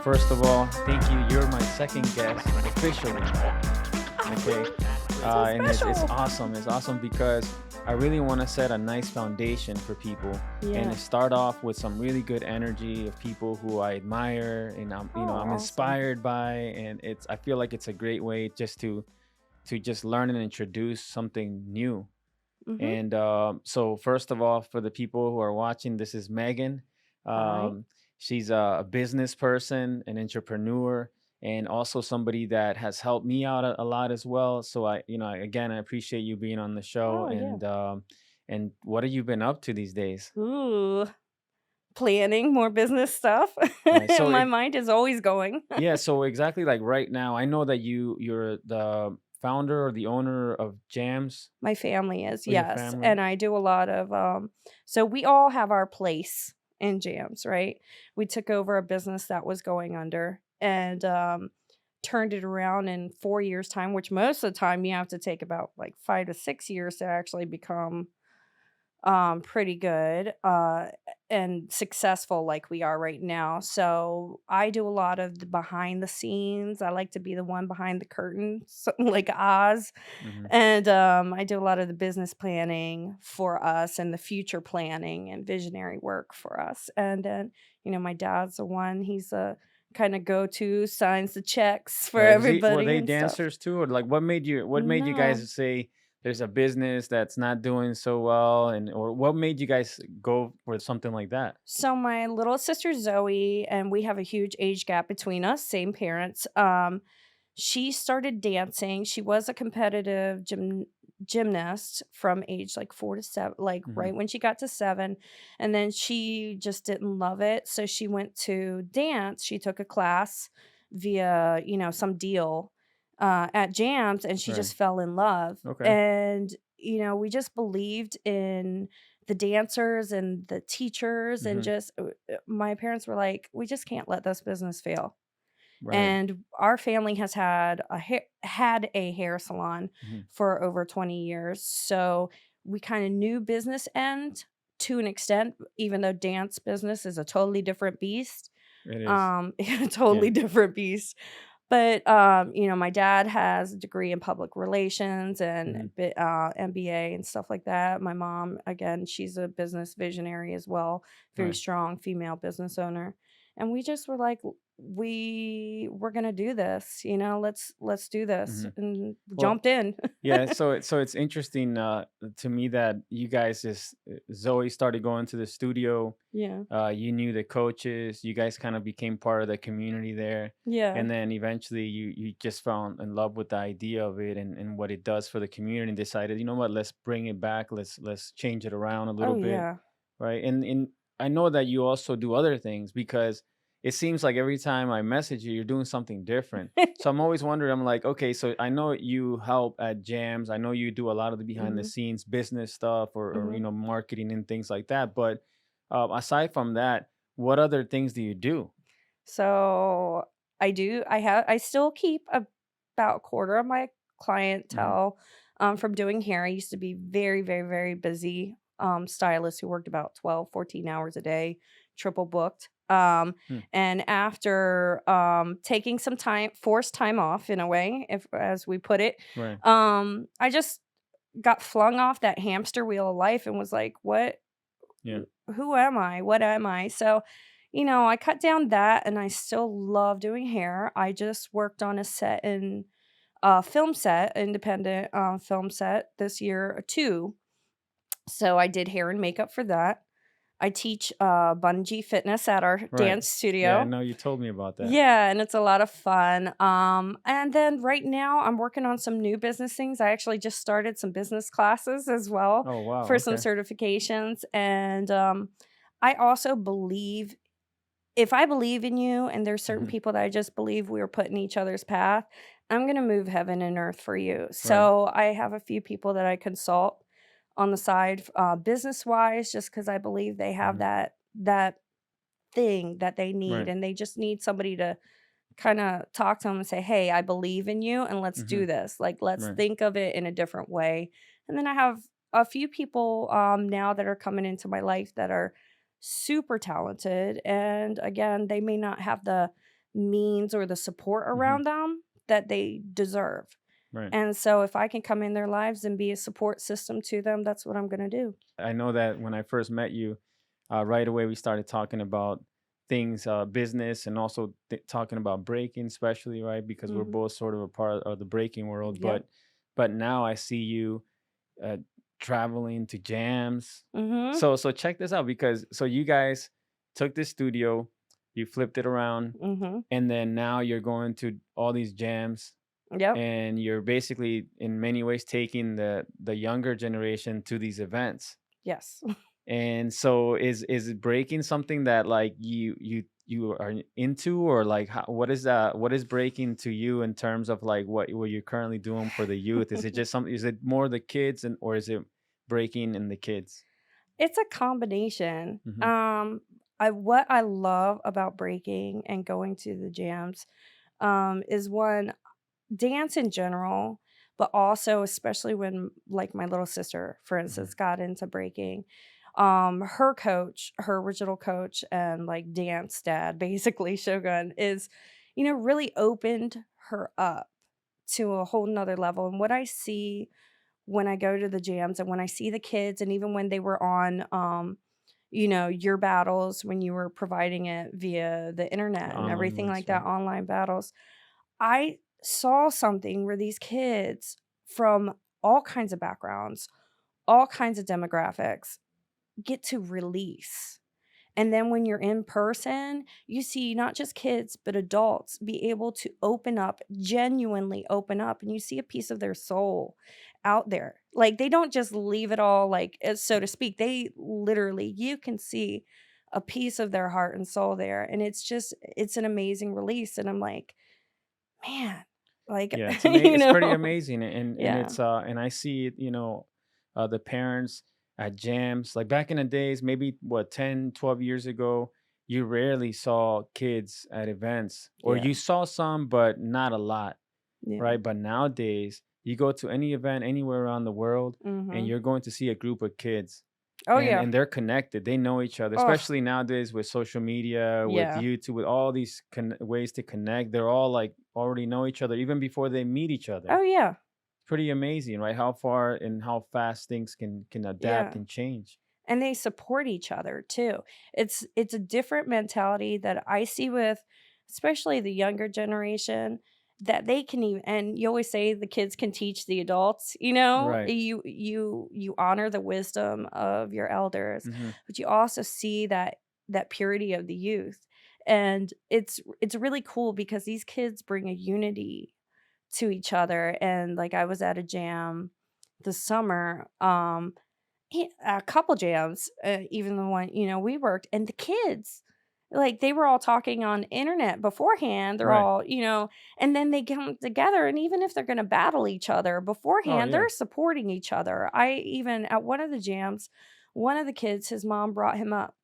First of all, thank you. You're my second guest officially. Okay. So And it's special. awesome. It's awesome because I really want to set a nice foundation for people and Yeah. to start off with some really good energy of people who I admire and Oh, I'm awesome. inspired by. And I feel like it's a great way just to just learn and introduce something new. Mhm. And so, first of all, for the people who are watching, this is Megan. Hi. She's a business person, an entrepreneur, and also somebody that has helped me out a lot as well. So again, I appreciate you being on the show. Oh, yeah. And what have you been up to these days? Ooh, planning more business stuff. Right. My mind is always going. Yeah. So exactly like right now, I know that you're the founder or the owner of Jams My family is, or your yes, family. and I do a lot of, so we all have our place in jams, right? We took over a business that was going under and, turned it around in 4 years' time, which most of the time you have to take about, like, 5 to 6 years to actually become pretty good, and successful like we are right now. So I do a lot of the behind the scenes. I like to be the one behind the curtain, so, like Oz. Hmm. And I do a lot of the business planning for us and the future planning and visionary work for us. And then, my dad's the one, he's a kind of go to, signs the checks for Right. Were everybody they and stuff. dancers too, or like what made you No. guys say there's a business that's not doing so well, and or what made you guys go for something like that? So my little sister Zoe, and we have a huge age gap between us, same parents. She started dancing. She was a competitive gymnast from age like 4 to 7, like Hmm. right when she got to 7. And then she just didn't love it. So she went to dance. She took a class via, some deal at Jams, and she Right. just fell in love. Okay. And, we just believed in the dancers and the teachers, and Hmm. just my parents were like, we just can't let this business fail. Right. And our family has had a hair salon Hmm. for over 20 years. So we kind of knew business end to an extent, even though dance business is a totally different beast. It is. A totally Yeah. different beast. But my dad has a degree in public relations and Hmm. MBA and stuff like that. My mom, again, she's a business visionary as well, very Right. strong female business owner. And we just were like, we're gonna do this, let's do this, Hmm. and Well, jumped in. yeah, so it's interesting to me that you guys just Zoe started going to the studio. Yeah, You knew the coaches. You guys kind of became part of the community there, yeah. and then eventually you just fell in love with the idea of it and what it does for the community, and decided, you know what, let's bring it back. Let's change it around a little Oh bit, yeah. right? And I know that you also do other things because it seems like every time I message you, you're doing something different. So I'm always wondering, I'm like, okay, so I know you help at jams. I know you do a lot of the behind the Hmm. scenes business stuff or Hmm. marketing and things like that. But aside from that, what other things do you do? So I still keep about a quarter of my Hmm. clientele from doing hair. I used to be very, very, very busy stylist who worked about 12, 14 hours a day, triple booked. Hmm. And after taking some time, forced time off in a way, if as we put it, Right. I just got flung off that hamster wheel of life and was like, what Yeah. who am I? What am I? So, I cut down that, and I still love doing hair. I just worked on a set in film set, independent film set this year too. So I did hair and makeup for that. I teach bungee fitness at our Right. dance Yeah. I studio. know you told me about that. Yeah, and it's a lot of fun. And then right now I'm working on some new business things. I actually just started some business classes as well Oh wow. for some Okay. certifications. And I also believe, if I believe in you and there's certain Hmm. people that I just believe we are put in each other's path, I'm gonna move heaven and earth for you. Right. So I have a few people that I consult on the side, business wise, just because I believe they have Hmm. that thing that they need, Right. and they just need somebody to kinda talk to them and say, "Hey, I believe in you, and let's Hmm. do this. Like, let's Right. think of it in a different way." And then I have a few people, now that are coming into my life that are super talented, and again, they may not have means or the support Hmm. around them that they deserve. Right. And so if I can come in their lives and be a support system to them, that's what I'm gonna do. I know that when I first met you, right away we started talking about things, business, and also talking about breaking, especially right because we're Mhm. both sort of a part of the breaking world. Yep. But now I see you uh, traveling to jams. Mhm. So check this out because so you guys took this studio, you flipped it around, Mhm. and then now you're going to all these jams, Yep. and you're basically in many ways taking the younger generation to these events. Yes. And so is it breaking something that like you are into, or like what is breaking to you in terms of like what you're currently doing for the youth? Is it just something, is it more the kids, and or is it breaking and the kids? It's a combination. Hmm. I what I love about breaking and going to the jams, is one, dance in general, but also especially when, like, my little sister, for Hmm. instance, got into breaking, her coach, her original coach and, like, dance dad, basically, Shogun, is, really opened her up to a whole 'nother level, and what I see when I go to the jams and when I see the kids and even when they were on, your battles when you were providing it via the The internet and online everything ones, like that, right? online battles, I saw something where these kids from all kinds of backgrounds, all kinds of demographics get to release. And then when you're in person, you see not just kids, but adults be able to open up, genuinely open up, and you see a piece of their soul out there. Like they don't just leave it all, like, so to speak. They literally, you can see a piece of their heart and soul there. And it's an amazing release. And I'm like, man, like, Yeah, you it's pretty know, amazing, and yeah, it's and I see it, the parents at jams like back in the days, maybe what 10, 12 years ago, you rarely saw kids at events, or yeah, you saw some but not a lot, yeah. right? But nowadays, you go to any event anywhere around the world, and Mhm. you're going to see a group of kids, Oh, and yeah. they're connected. They know each other, Oh, especially nowadays with social media, with yeah. YouTube, with all these ways to connect. They're all like already know each other even before they meet each other. Oh, yeah. Pretty amazing, right? How far and how fast things can adapt Yeah. and change. And they support each other too. It's a different mentality that I see with especially the younger generation that they can even, and you always say the kids can teach the adults, Right. you honor the wisdom of your elders, Hmm. but you also see that purity of the youth. And it's really cool because these kids bring a unity to each other. And like I was at a jam this summer, a couple jams, even the one, we worked, and the kids, like, they were all talking on internet beforehand, they're Right. all, and then they come together, and even if they're gonna battle each other Oh beforehand, yeah. they're supporting each other. I even at one of the jams, one of the kids, his mom brought him up.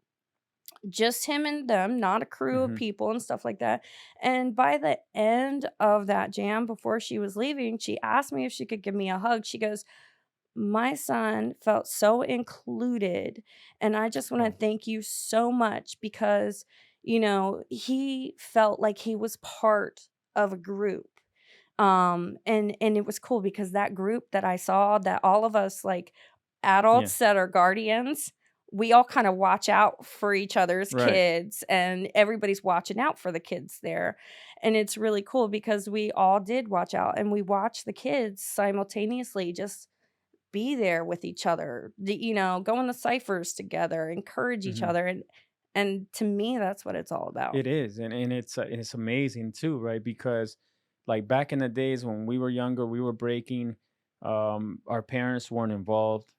Just him and them, not a crew of Hmm. people and stuff like that, and by the end of that jam, before she was leaving, she asked me if she could give me a hug. She goes, "My son felt so included, and I just wanna Oh thank you so much because, he felt like he was part of a group." And it was cool because that group that I saw, that all of us, like, yeah. adults that are guardians, we all kinda watch out for each other's Right. kids, and everybody's watching out for the kids there, and it's really cool because we all did watch out, and we watched the kids simultaneously just be there with each other, go in the ciphers together, encourage each Hmm. other, and to me, that's what it's all about. It is, and it's amazing too, right? Because like back in the days when we were younger, we were breaking. Our parents weren't involved.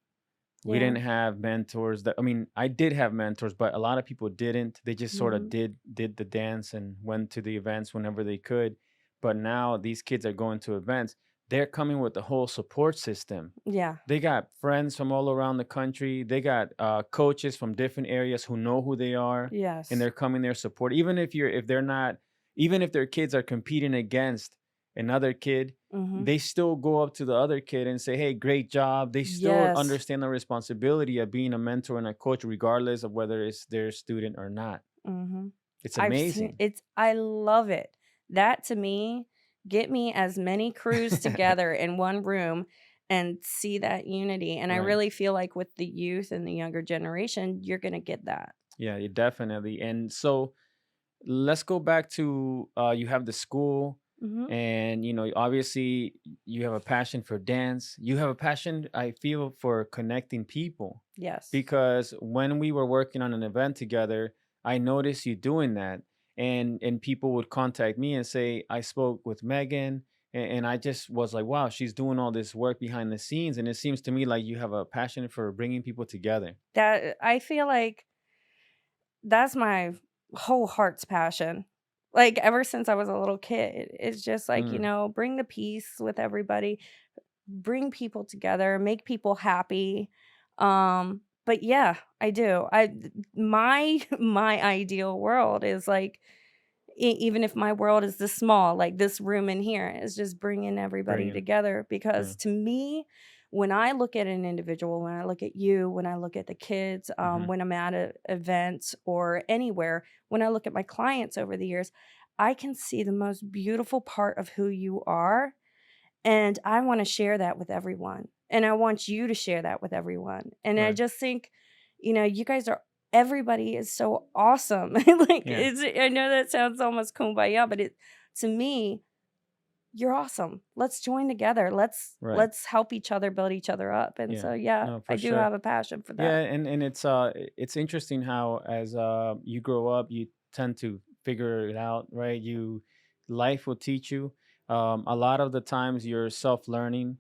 We Yeah. didn't have mentors. That I mean, I did have mentors, but a lot of people didn't. They just sort of Mhm. did the dance and went to the events whenever they could. But now these kids are going to events. They're coming with the whole support system. Yeah. They got friends from all around the country. They got coaches from different areas who know who they are, and Yes. they're coming there support. Even if they're not, even if their kids are competing against another kid, Mhm. they still go up to the other kid and say, "Hey, great job." They still Yes. understand the responsibility of being a mentor and a coach, regardless of whether it's their student or not. Mhm. It's I've seen amazing. it's I love it. That to me, get me as many crews together in one room and see that unity, and I Right. really feel like with the youth and the younger generation, you're gonna get that. Yeah, you definitely. And so let's go back to you have the school, Mhm. and obviously you have a passion for dance. You have a passion, I feel, for connecting people, Yes. because when we were working on an event together, I noticed you doing that, and people would contact me and say, I spoke with Megan, and I just was like, wow, she's doing all this work behind the scenes, and it seems to me like you have a passion for bringing people together. That I feel like that's my whole heart's passion. Like, ever since I was a little kid, it's just like, Mm, bring the peace with everybody, bring people together, make people happy. But yeah, I do. My my ideal world is like even if my world is this small, like this room in here is just bringing everybody brilliant. together Yeah. because to me, when I look at an individual, when I look at you, when I look at the kids, Hmm. when I'm at events or anywhere, when I look at my clients over the years, I can see the most beautiful part of who you are, and I wanna share that with everyone, and I want you to share that with everyone, and I Right. just think, you guys are everybody is so awesome. Like, Yeah. I know that sounds almost kumbaya, but to me, you're awesome. Let's join together. Right. Let's help each other build each other up, and Yeah. so, yeah, No, I for do sure. have a passion for Yeah, that. and it's interesting how, as you grow up, you tend to figure it out, right? Life will teach you. A lot of the times you're self-learning,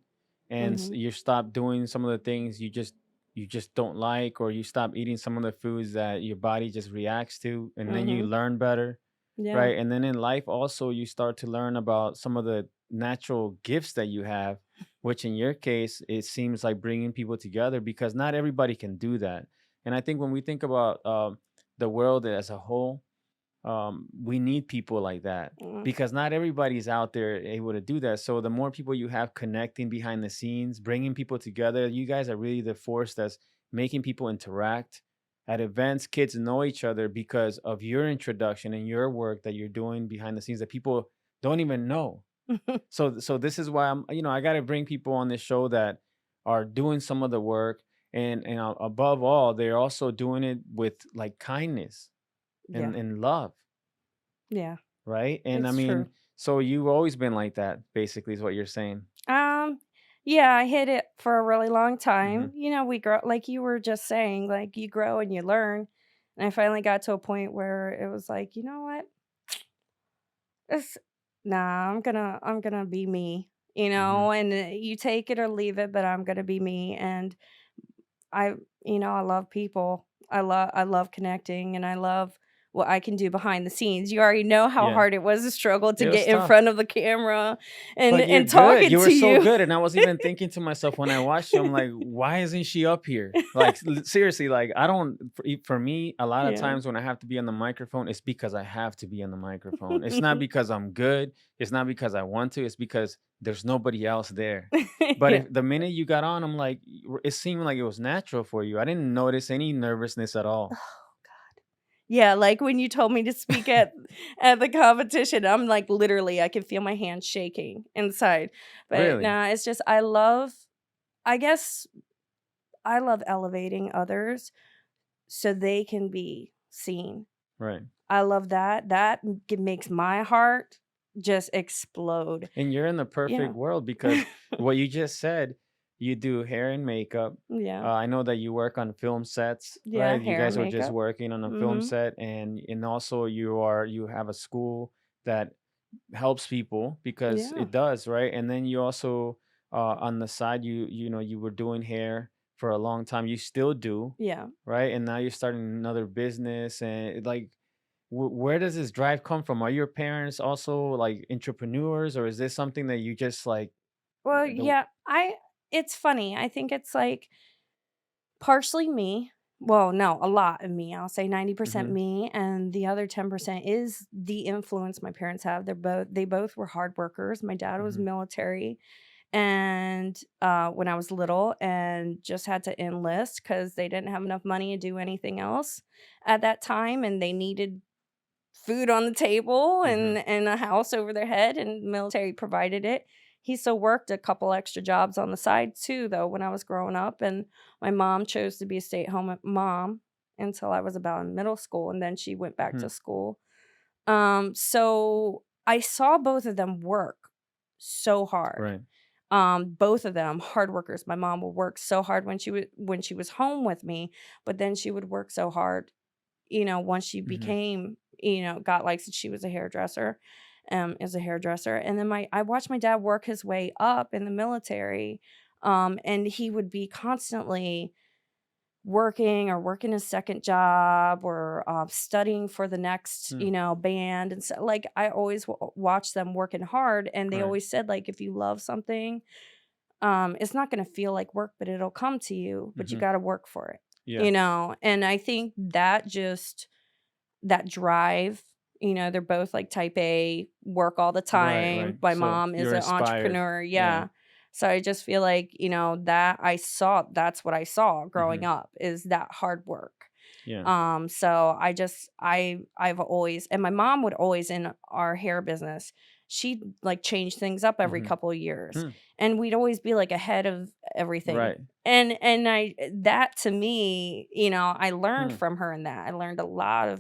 and Mhm. you stop doing some of the things you just don't like, or you stop eating some of the foods that your body just reacts to, and then you Mhm. learn better, Yeah. right? And then in life also you start to learn about some of the natural gifts that you have, which in your case it seems like bringing people together, because not everybody can do that. And I think when we think about the world as a whole, we need people like that, Mm. because not everybody's out there able to do that. So the more people you have connecting behind the scenes, bringing people together, you guys are really the force that's making people interact at events. Kids know each other because of your introduction and your work that you're doing behind the scenes that people don't even know. So this is why I got to bring people on this show that are doing some of the work, and above all, they're also doing it with like kindness Yeah. and love, Yeah. right? And I It's true. mean, so you've always been like that, basically, is what you're saying. Um, yeah, I hid it for a really long Hmm. time. We grow like you were just saying, like you grow and you learn. And I finally got to a point where it was like, you know what? It's nah, I'm gonna be me, Hmm. and you take it or leave it, but I'm gonna be me. And I I love people. I love connecting and I love what I can do behind the scenes. You already know how Yeah, hard it was to struggle to it was get in tough. front of the camera and But you're and good. talking You were to so you. good. And I was even thinking to myself when I watched you, I'm like, why isn't she up here? Like, seriously, like, I don't, for me, a lot of Yeah. times when I have to be on the microphone, it's because I have to be on the microphone. It's not because I'm good. It's not because I want to. It's because there's nobody else there. But Yeah. if the minute you got on, I'm like, it seemed like it was natural for you. I didn't notice any nervousness at all. Yeah, like when you told me to speak at the competition, I'm like literally I can feel my hands shaking inside. But Really? nah, it's just I guess I love elevating others so they can be seen. Right. I love that. Makes my heart just explode. And you're in the Yeah. perfect world, because what you just said, you do hair and makeup. Yeah. I know that you work on film sets, Yeah, right? You hair and guys were just makeup. working on a film Mhm. set, and also you have a school that helps people, because Yeah. it does, right? And then you also on the side, you were doing hair for a long time. You still do, Yeah. right? And now you're starting another business, and like, where does this drive come from? Are your parents also like entrepreneurs, or is this something that you just like Well, the yeah, I it's funny. I think it's like partially me. Well, no, a lot of me. I'll say 90% Mhm. me and the other 10% is the influence my parents have. They both were hard workers. My dad was Mhm. military and when I was little and just had to enlist cuz they didn't have enough money to do anything else at that time and they needed food on the table Mm-hmm. and a house over their head, and the military provided it. He still worked a couple extra jobs on the side too, though, when I was growing up, and my mom chose to be a stay-at-home mom until I was about in middle school, and then she went back Hmm. to school. So I saw both of them work so hard. Right. Both of them hard workers. My mom would work so hard when she was home with me, but then she would work so hard, once she Mm-hmm. became, got licensed. She was a hairdresser, as a hairdresser. And then I watched my dad work his way up in the military. And he would be constantly working a second job or studying for the next, Hmm. band. And so, like, I always watched them working hard. And they Right. always said, like, if you love something, it's not going to feel like work, but it'll come to you, but you Mm-hmm. got to work for it, Yeah. and I think that drive, they're both like type A, work all the Right. Right. time. My So mom is you're an inspired. entrepreneur. Yeah. Yeah. So I just feel like, that's what I saw Mm-hmm. growing up, is that hard work. Yeah. So I've always, and my mom would always, in our hair business, she'd like change things up every Mm-hmm. couple of years. Hmm. And we'd always be like ahead of everything. Right. And I that to me, I learned Hmm. from her in that. I learned a lot of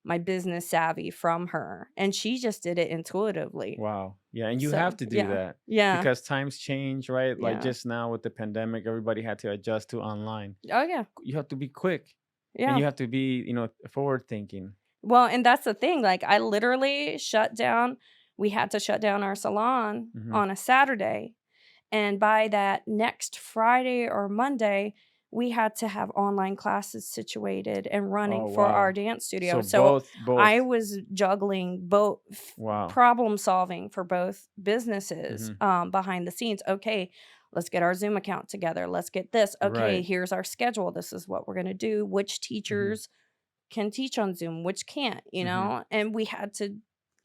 my business savvy from her. And she just did it intuitively. Wow. Yeah, and you have So to do yeah. that Yeah. because times change, right? Like Yeah. just now with the pandemic, everybody had to adjust to online. Oh yeah. You have to be quick and Yeah. you have to be, forward thinking. Well, and that's the thing, like, I literally shut down we had to shut down our salon Hmm. on a Saturday, and by that next Friday or Monday, we had to have online classes situated and running Oh, for our wow. dance studio. So So, both. I was juggling both Wow. problem solving for both businesses, Hmm. behind the scenes. "Okay, let's get our Zoom account together. Let's get this. Okay, Right. here's our schedule. This is what we're gonna do. Which Hmm. teachers can teach on Zoom, which can't, Hmm. and we had to,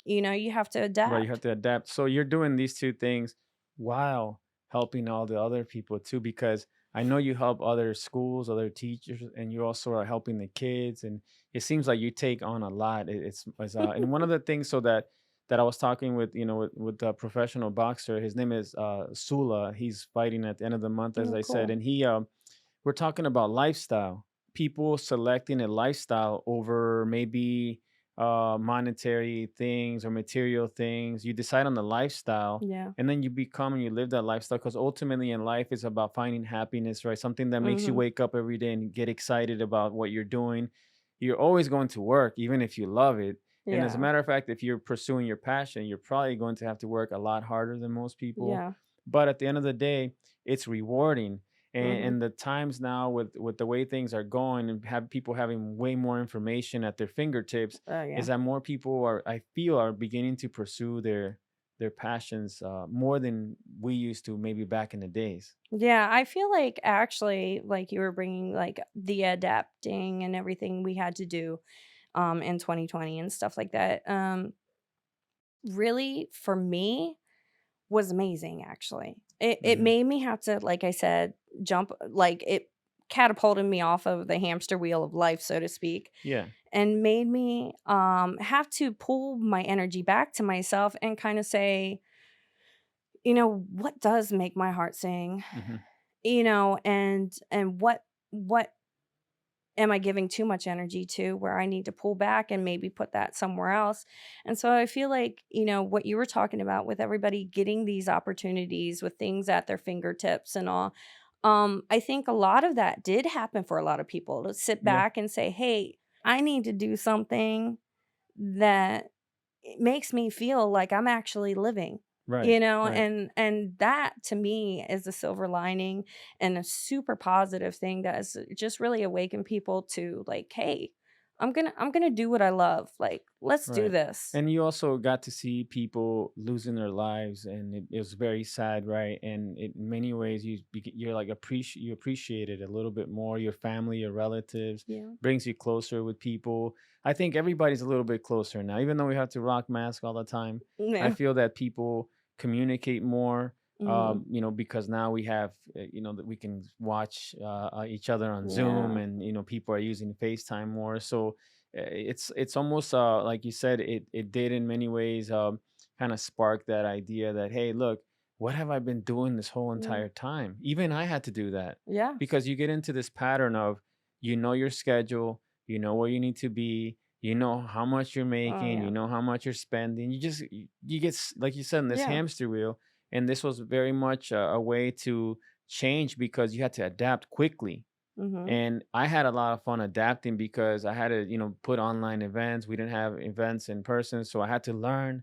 you have to Right. You have adapt. to adapt. So you're doing these two things while helping all the other people too, because I know you help other schools, other teachers, and you also are helping the kids. And it seems like you take on a lot. And one of the things that I was talking with, with a professional boxer. His name is Sula. He's fighting at the end of the month, as Oh, I said, cool. and we're talking about lifestyle. People selecting a lifestyle over maybe monetary things or material things. You decide on the lifestyle, Yeah. and then you become and you live that lifestyle. Because ultimately in life, it's about finding happiness, right? Something that makes you Mhm. wake up every day and get excited about what you're doing. You're always going to work, even if you love it. And as a Yeah. matter of fact, if you're pursuing your passion, you're probably going to have to work a lot harder than most people. Yeah. But at the end of the day, it's rewarding, Mhm. and the times now with the way things are going and have people having way more information at their fingertips, Oh, is yeah. that more people are, I feel, are beginning to pursue their passions more than we used to maybe back in the days. Yeah, I feel like actually, like, you were bringing, like, the adapting and everything we had to do, in 2020 and stuff like that, really, for me, was amazing, actually. It Hmm. made me have to, like I said, jump, like, it catapulted me off of the hamster wheel of life, so to speak, Yeah. and made me, have to pull my energy back to myself and kinda say, "What does make my heart sing?" Hmm. And what am I giving too much energy to, where I need to pull back and maybe put that somewhere else? And so I feel like, what you were talking about with everybody getting these opportunities with things at their fingertips and all, I think a lot of that did happen for a lot of people to sit Yeah. back and say, "Hey, I need to do something that it makes me feel like I'm actually living." Right. Right. And that to me is a silver lining and a super positive thing that has just really awakened people to, like, "Hey, I'm gonna do what I love. Like, let's do Right. this." And you also got to see people losing their lives, and it was very sad, right? And in many ways, you're like you appreciate it a little bit more. Your family, your relatives, Yeah. brings you closer with people. I think everybody's a little bit closer now, even though we have to rock mask all the time. I Yeah. feel that people communicate more. Mhm. Because now we have, that we can watch each other on Zoom, Yeah. and people are using FaceTime more. So it's almost like you said, it did in many ways kind of spark that idea that, hey, look, what have I been doing this whole Yeah. entire time? Even I had to do that, Yeah. because you get into this pattern of, your schedule, you know where you need to be, you know how much you're Oh, making, you yeah. know how much you're spending. You get like you said, in this Yeah. hamster wheel. And this was very much a way to change, because you had to adapt quickly. Mhm. And I had a lot of fun adapting, because I had to, put online events. We didn't have events in person, so I had to learn.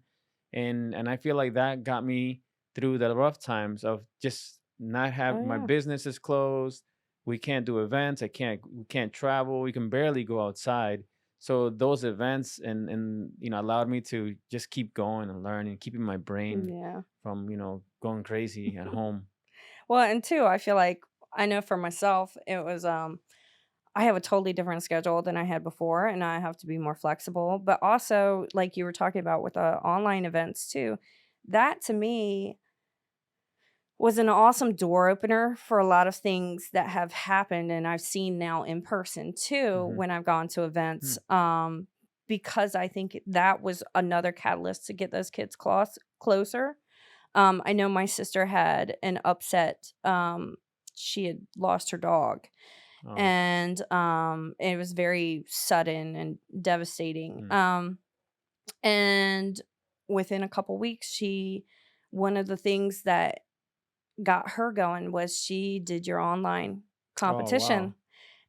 And I feel like that got me through the rough times of just not Oh, have my yeah. business is closed. We can't do events. We can't travel. We can barely go outside. So those events and allowed me to just keep going and learning, keeping my brain Yeah. from, going crazy at home. Well, and 2, I feel like I know for myself, it was, I have a totally different schedule than I had before, and I have to be more flexible, but also, like you were talking about with the online events too, that to me was an awesome door opener for a lot of things that have happened and I've seen now in person too Hmm. when I've gone to events, because I think that was another catalyst to get those kids closer. I know my sister had an upset, she had lost her dog, Oh. and, it was very sudden and devastating, Mm. and within a couple weeks, one of the things that got her going was she did your online Oh, competition, wow.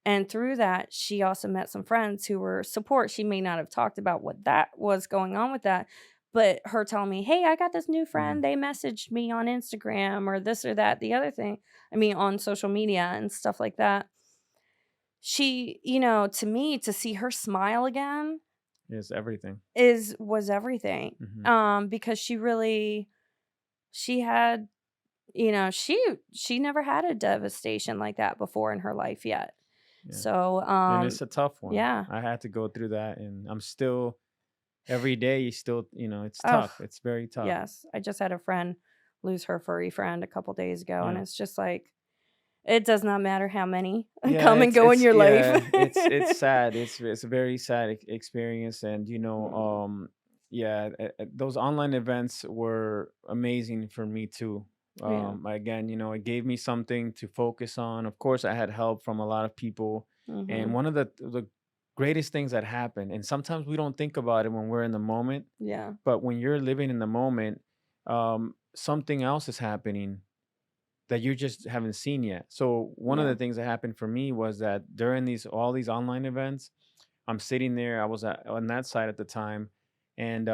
and through that, she also met some friends who were support. She may not have talked about what that was going on with that, but her telling me, "Hey, I got this new Hmm. friend. They messaged me on Instagram or this or that, the other thing." I mean, on social media and stuff like that. To me, to see her smile again Is everything. was everything. Hmm. Because she had, she never had a devastation like that before in her life yet. Yeah. So, And it's a tough one. yeah. I had to go through that, and I'm still every day. You still, it's Oh, tough. It's very tough. yes. I just had a friend lose her furry friend a couple days ago, and Yeah. it's just like, it does not matter how many Yeah, come and go in your life. it's sad. It's a very sad experience, and Mm, yeah, those online events were amazing for me too. yeah. Again, it gave me something to focus on. Of course, I had help from a lot of people, and Mhm. one of the greatest things that happened, and sometimes we don't think about it when we're in the moment, Yeah. but when you're living in the moment, something else is happening that you just haven't seen yet. So one of Yeah. the things that happened for me was that during these all these online events, I'm sitting there. I was on that side at the time, and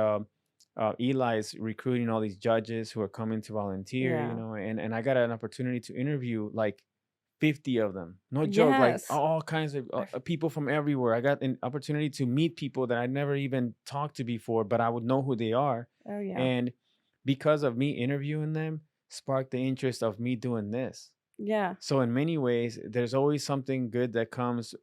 Eli's recruiting all these judges who are coming to volunteer. Yeah. And I got an opportunity to interview like 50 of them. No joke, like Yes. all kinds of I f people from everywhere. I got an opportunity to meet people that I never even talked to before, but I would know who they are. Oh, yeah. And because of me interviewing them, sparked the interest of me doing this. Yeah. So in many ways, there's always something good that comes,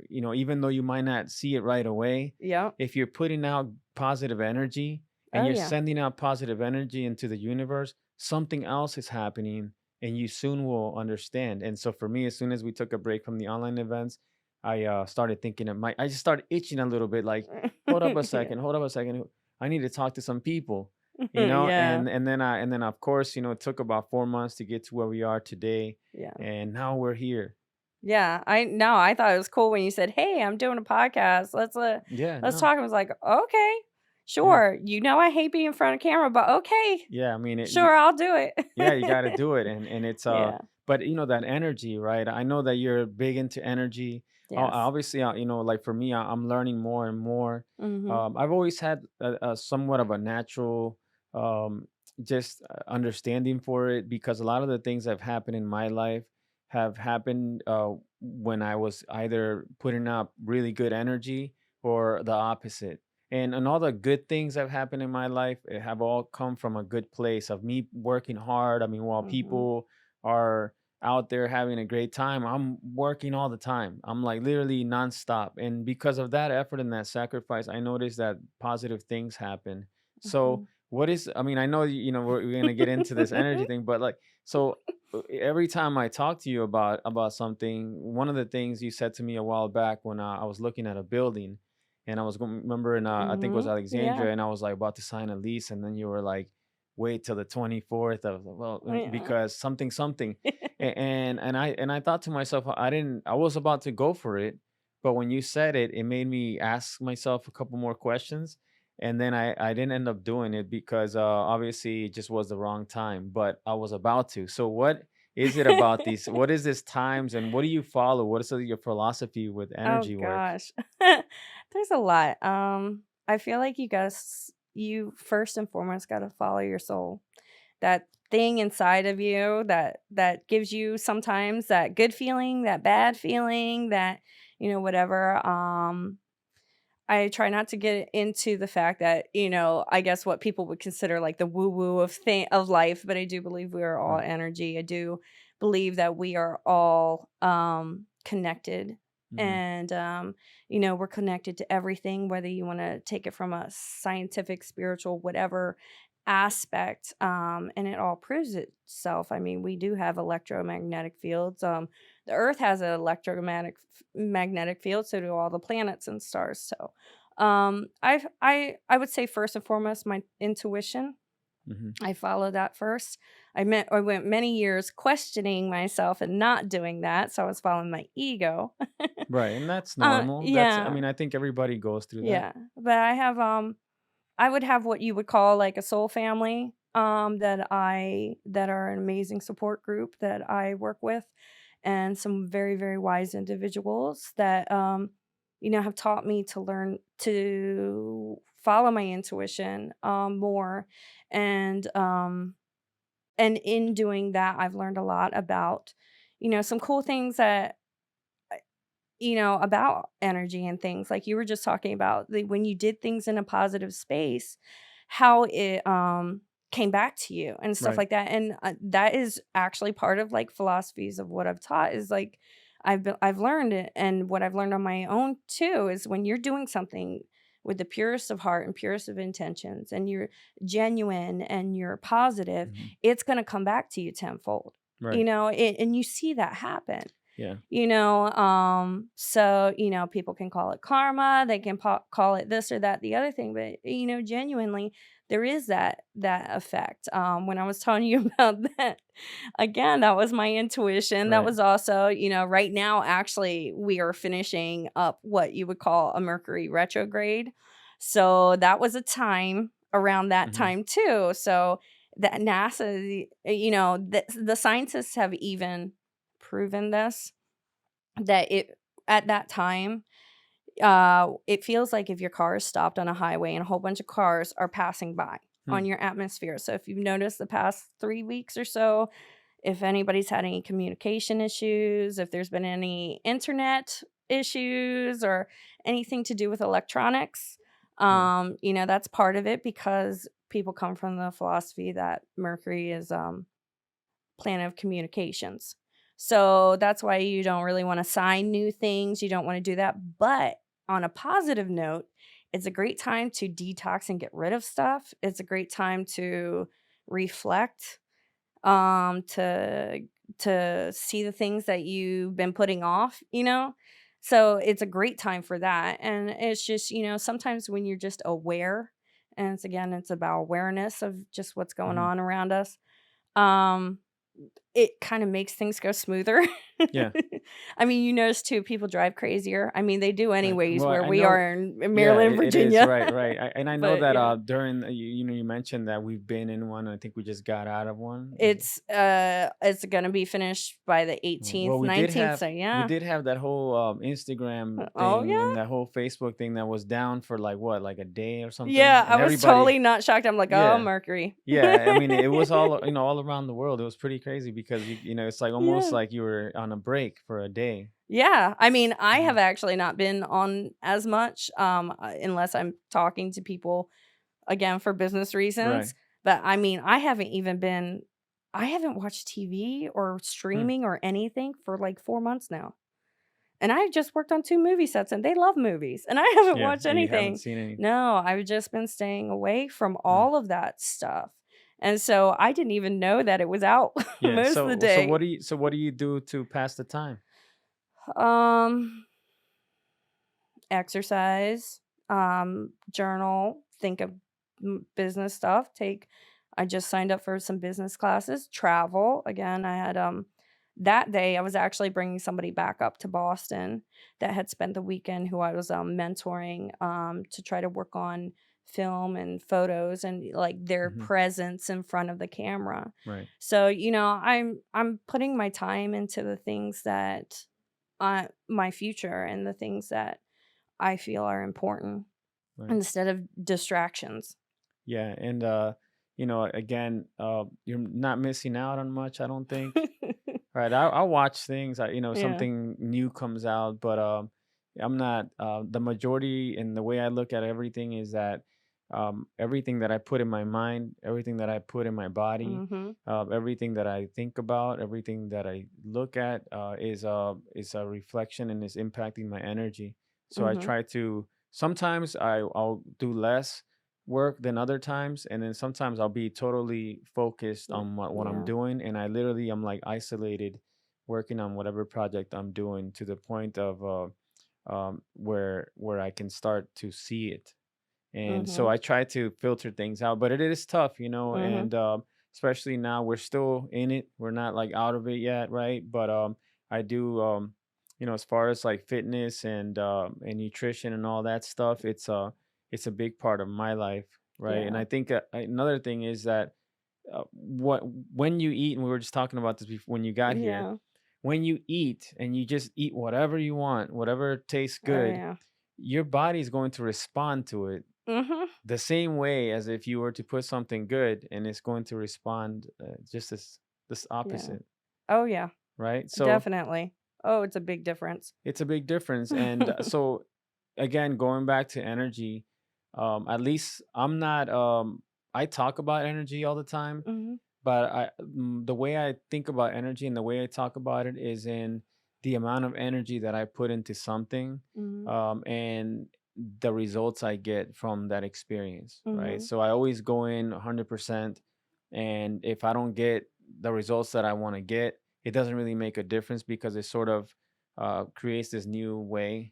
even though you might not see it right away. Yep. If you're putting out positive energy and Oh, you're yeah. sending out positive energy into the universe, something else is happening, and you soon will understand. And so for me, as soon as we took a break from the online events, I started thinking I just started itching a little bit, like, Yeah. hold up a second, I need to talk to some people, Yeah. and then of course, it took about 4 months to get to where we are today, Yeah. and now we're here. Yeah, I no, I thought it was cool when you said, "Hey, I'm doing a podcast. Yeah, Let's no, talk." I was like, "Okay, yeah, sure. I hate being in front of camera, but okay, yeah. I mean, sure, I'll do yeah, you got to it." do it, and it's Yeah. but that energy, right? I know that you're big into energy. Yes. Obviously, like for me, I'm learning more and more. Mhm. I've always had a somewhat of a natural, um, just understanding for it, because a lot of the things that have happened in my life have happened when I was either putting up really good energy or the opposite. And all the good things that have happened in my life have all come from a good place of me working hard. I mean, while Mhm. people are out there having a great time, I'm working all the time. I'm like literally nonstop. And because of that effort and that sacrifice, I noticed that positive things happen. So Mhm. I mean, I know, we're going to get into this energy thing, but like, so every time I talk to you about something, one of the things you said to me a while back when I was looking at a building, and I was going remember in I think it was Mhm. Yeah. Alexandria, and I was like about to sign a lease, and then you were like, wait till the 24th. I was like, well, Yeah. because something something, and I thought to myself, I was about to go for it, but when you said it, it made me ask myself a couple more questions, and then I didn't end up doing it because obviously it just was the wrong time, but I was about to. So what is it about these? What is this times, and what do you follow? What is your philosophy with Oh energy work? gosh. There's a lot. I feel like you first and foremost gotta follow your soul. That thing inside of you that gives you sometimes that good feeling, that bad feeling, that, whatever. I try not to get into the fact that, I guess what people would consider like the woo-woo of life, but I do believe we are all Right. energy. I do believe that we are all connected, Hmm. and we're connected to everything, whether you want to take it from a scientific, spiritual, whatever aspect, and it all proves itself. I mean, we do have electromagnetic fields. The earth has an magnetic field, so do all the planets and stars. So I would say first and foremost my intuition. Hmm. I follow that first. I went many years questioning myself and not doing that, so I was following my ego. Right, and that's normal. I Yeah, mean, I think everybody goes through that. yeah. But I would have what you would call like a soul family, that are an amazing support group that I work with, and some very, very wise individuals that have taught me to learn to follow my intuition more, and in doing that I've learned a lot about some cool things that about energy and things like you were just talking about, when you did things in a positive space, how it came back to you and stuff Right. like that. And that is actually part of like philosophies of what I've taught is like I've learned it, and what I've learned on my own too is when you're doing something with the purest of heart and purest of intentions, and you're genuine and you're positive, Hmm. it's going to come back to you tenfold, Right. and you see that happen. Yeah. So people can call it karma, they can call it this or that, the other thing, but genuinely there is that effect. When I was telling you about that, again, that was my intuition. That Right. was also, right now actually we are finishing up what you would call a Mercury retrograde. So that was a time around that Hmm. time too. So that NASA, the scientists have even proven this, that it at that time, it feels like if your car is stopped on a highway and a whole bunch of cars are passing by Hmm. on your atmosphere. So if you've noticed the past 3 weeks or so, if anybody's had any communication issues, if there's been any internet issues or anything to do with electronics, Right. that's part of it, because people come from the philosophy that Mercury is planet of communications. So that's why you don't really want to sign new things. You don't want to do that. But on a positive note, it's a great time to detox and get rid of stuff. It's a great time to reflect, to see the things that you've been putting off. So it's a great time for that. And it's just, sometimes when you're just aware, and it's about awareness of just what's going Hmm. on around us. Um it kinda makes things go smoother. Yeah. I mean, you notice too, people drive crazier. I mean, they do Right. anyways Well, where I we know. are in Yeah, Maryland, it is. Virginia. Right. Right. And I know But that yeah. during you mentioned that we've been in one. I think we just got out of one. It's gonna be finished by the Well, 18th, 19th, so we yeah. did have that whole Instagram Oh, thing yeah? and that whole Facebook thing that was down for like what, like a day or something, Yeah, I and was everybody. totally not shocked. I'm like, "Oh, Yeah. Mercury." Yeah, I mean, it was all around the world. It was pretty crazy because it's like almost Yeah. like you were on a break for a day. Yeah, I mean, I Mhm. have actually not been on as much, unless I'm talking to people, again, for business Right. reasons. But I mean, I haven't watched TV or Hmm. streaming or anything for like 4 months now. And I just worked on 2 movie sets, and they love movies, and I haven't Yeah, watched and you haven't anything. seen any. No, I've just been staying away from Right. all of that stuff. And so I didn't even know that it was out Yeah. most of the day. What do you do to pass the time? Um, exercise, journal, think of business stuff, take I just signed up for some business classes, travel. Again, I had that day I was actually bringing somebody back up to Boston that had spent the weekend who I was mentoring to try to work on film and photos and like their Hmm. presence in front of the camera. Right. So, I'm putting my time into the things that my future and the things that I feel are important Right. instead of distractions. Yeah. And again, you're not missing out on much, I don't think. Right. I'll watch things. Yeah. Something new comes out, but I'm not. The majority and the way I look at everything is that everything that I put in my mind, everything that I put in my body, Mhm. everything that I think about, everything that I look at is a reflection and is impacting my energy. So I Mhm. try to. Sometimes I'll do less work than other times, and then sometimes I'll be totally focused on what I'm Yeah. doing, and I literally am like isolated working on whatever project I'm doing to the point of where I can start to see it. And so Mhm. I try to filter things out, but it is tough, Mhm. and especially now we're still in it. We're not like out of it yet, right? But I do, as far as like fitness and nutrition and all that stuff, it's a big part of my life, right? And Yeah. I think another thing is that what when you eat, and we were just talking about this before when you got here, Yeah. when you eat and you just eat whatever you want, whatever tastes Oh, good, yeah. your body is going to respond to it Mhm. the same way as if you were to put something good, and it's going to respond just as this Yeah. opposite, Oh, yeah. right? So Definitely. Oh, it's a big difference. it's a big difference. And so again, going back to energy, at least I'm not I talk about energy all the time, Mhm. but the way I think about energy and the way I talk about it is in the amount of energy that I put into something, Mhm. and the results I get from that experience, right? Mhm. So I always go in 100%, and if I don't get the results that I want to get, it doesn't really make a difference because it sort of creates this new way.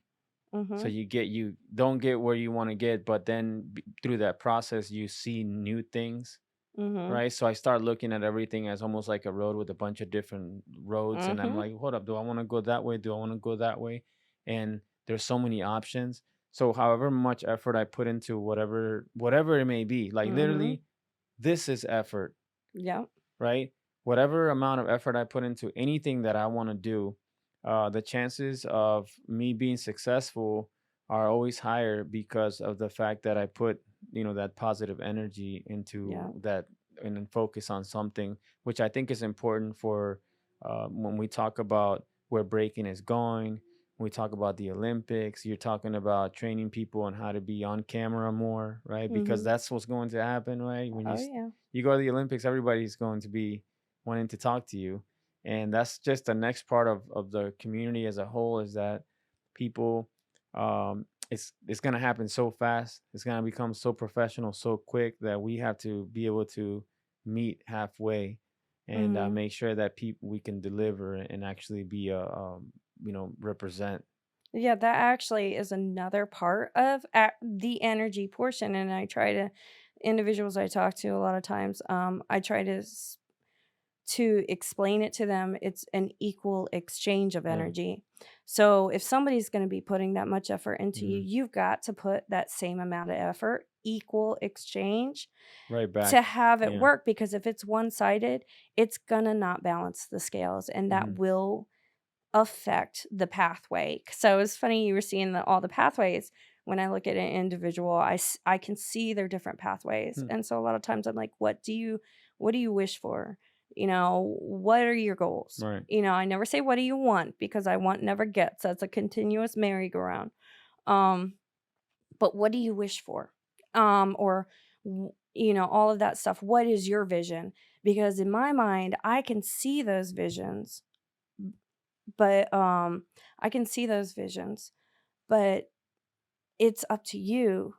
So Mhm. you don't get where you want to get, but then through that process you see new things, Mhm. right? So I start looking at everything as almost like a road with a bunch of different roads. And I'm Mhm. like, hold up, do I want to go that way? Do I want to go that way? And there's so many options. So however much effort I put into whatever it may be, like Mhm. literally, this is effort, Yep. right? Whatever amount of effort I put into anything that I want to do, the chances of me being successful are always higher because of the fact that I put, that positive energy into Yeah. that and then focus on something, which I think is important for when we talk about where breaking is going. When we talk about the Olympics, you're talking about training people on how to be on camera more, right? Because Mhm. that's what's going to happen, right? When Oh, yeah. you go to the Olympics, everybody's going to be wanting to talk to you. And that's just the next part of the community as a whole is that people, it's going to happen so fast. It's going to become so professional so quick that we have to be able to meet halfway and Mhm. make sure that people we can deliver and actually be a represent. Yeah, that actually is another part of the energy portion, and I try to individuals I talk to a lot of times, I try to explain it to them, it's an equal exchange of Right. energy. So if somebody's going to be putting that much effort into you, Hmm. you've got to put that same amount of effort, equal exchange Right to back. have it Yeah. work because if it's one-sided, it's going to not balance the scales and that Hmm. will affect the pathway. So it's funny you were seeing all the pathways. When I look at an individual, I can see their different pathways. Hmm. And so a lot of times I'm like, what do you wish for? What are your goals? Right. I never say what do you want because I want never gets. That's a continuous merry-go-round. Um, but what do you wish for? Or all of that stuff. What is your vision? Because in my mind, I can see those visions but, I can see those visions, but it's up to you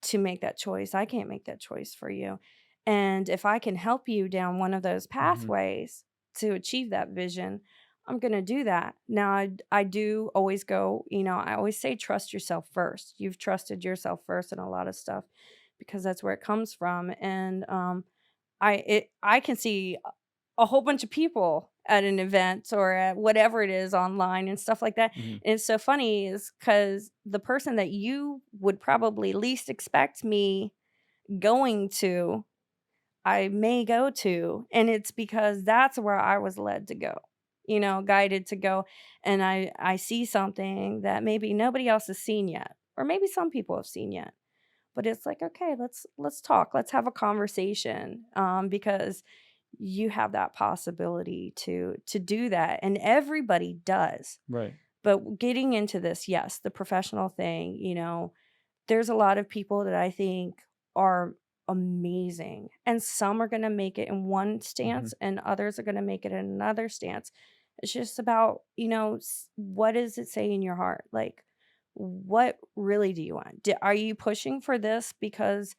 to make that choice. I can't make that choice for you. And if I can help you down one of those Hmm. pathways to achieve that vision, I'm gonna do that. Now I do always go, I always say trust yourself first. You've trusted yourself first in a lot of stuff because that's where it comes from. And I can see a whole bunch of people at an event or at whatever it is online and stuff like that. Hmm. And it's so funny is because the person that you would probably least expect me going to, I may go to, and it's because that's where I was led to go, guided to go, and I see something that maybe nobody else has seen yet, or maybe some people have seen yet. But it's like, okay, let's talk. Let's have a conversation, because you have that possibility to do that, and everybody does. Right. But getting into this, yes, the professional thing, there's a lot of people that I think are amazing, and some are gonna make it in one Hmm. stance, and others are gonna make it in another stance. It's just about, what does it say in your heart? Like, what really do you want? Are you pushing for this because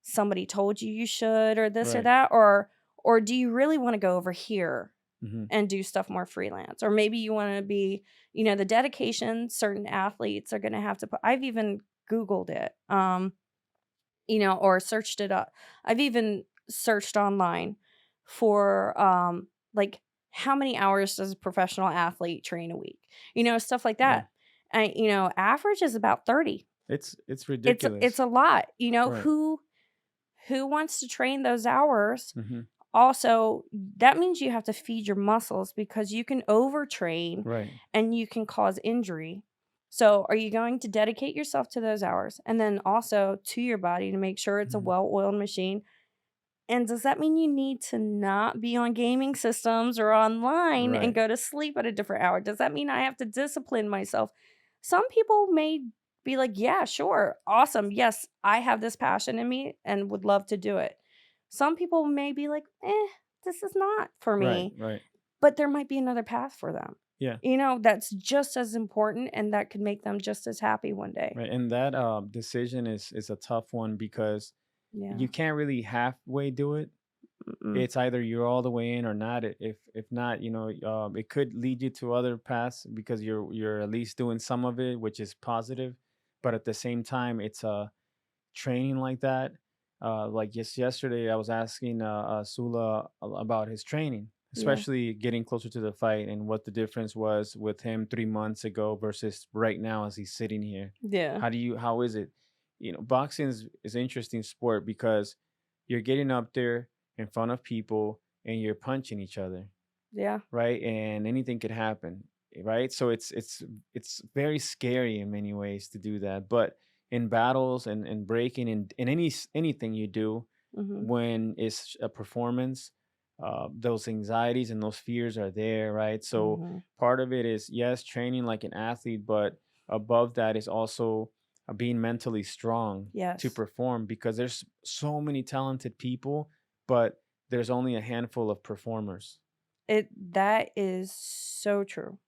somebody told you you should, or this or Right. that, or do you really want to go over here Hmm. and do stuff more freelance? Or maybe you want to be, the dedication certain athletes are going to have to put. I've even Googled it, or searched it up. I've even searched online for, like, how many hours does a professional athlete train a week? Stuff like Yeah. that. And, average is about 30. It's It's ridiculous. a lot. Right. Who wants to train those hours? Hmm. Also, that means you have to feed your muscles because you can overtrain Right. and you can cause injury. So, are you going to dedicate yourself to those hours and then also to your body to make sure it's a Hmm. well-oiled machine? And does that mean you need to not be on gaming systems or online and Right. go to sleep at a different hour? Does that mean I have to discipline myself? Some people may be like, yeah, sure, awesome. Yes, I have this passion in me and would love to do it. Some people may be like, this is not for Right. me, Right. but there might be another path for them. Yeah. That's just as important and that could make them just as happy one day. Right. And that decision is a tough one because Yeah. you can't really halfway do it. Mm-mm. It's either you're all the way in or not. If not, it could lead you to other paths because you're at least doing some of it, which is positive. But at the same time, it's training like that. Like just yesterday, I was asking Sula about his training, Yeah. especially getting closer to the fight and what the difference was with him 3 months ago versus right now as he's sitting here. Yeah. How is it? Boxing is an interesting sport because you're getting up there in front of people and you're punching each other, Yeah. right? And anything could happen, right? So it's very scary in many ways to do that. But in battles and breaking and in anything you do, Mhm. when it's a performance, those anxieties and those fears are there, right? So Mhm. part of it is yes, training like an athlete, but above that is also being mentally strong to Yes. perform because there's so many talented people, but there's only a handful of performers. That is so true.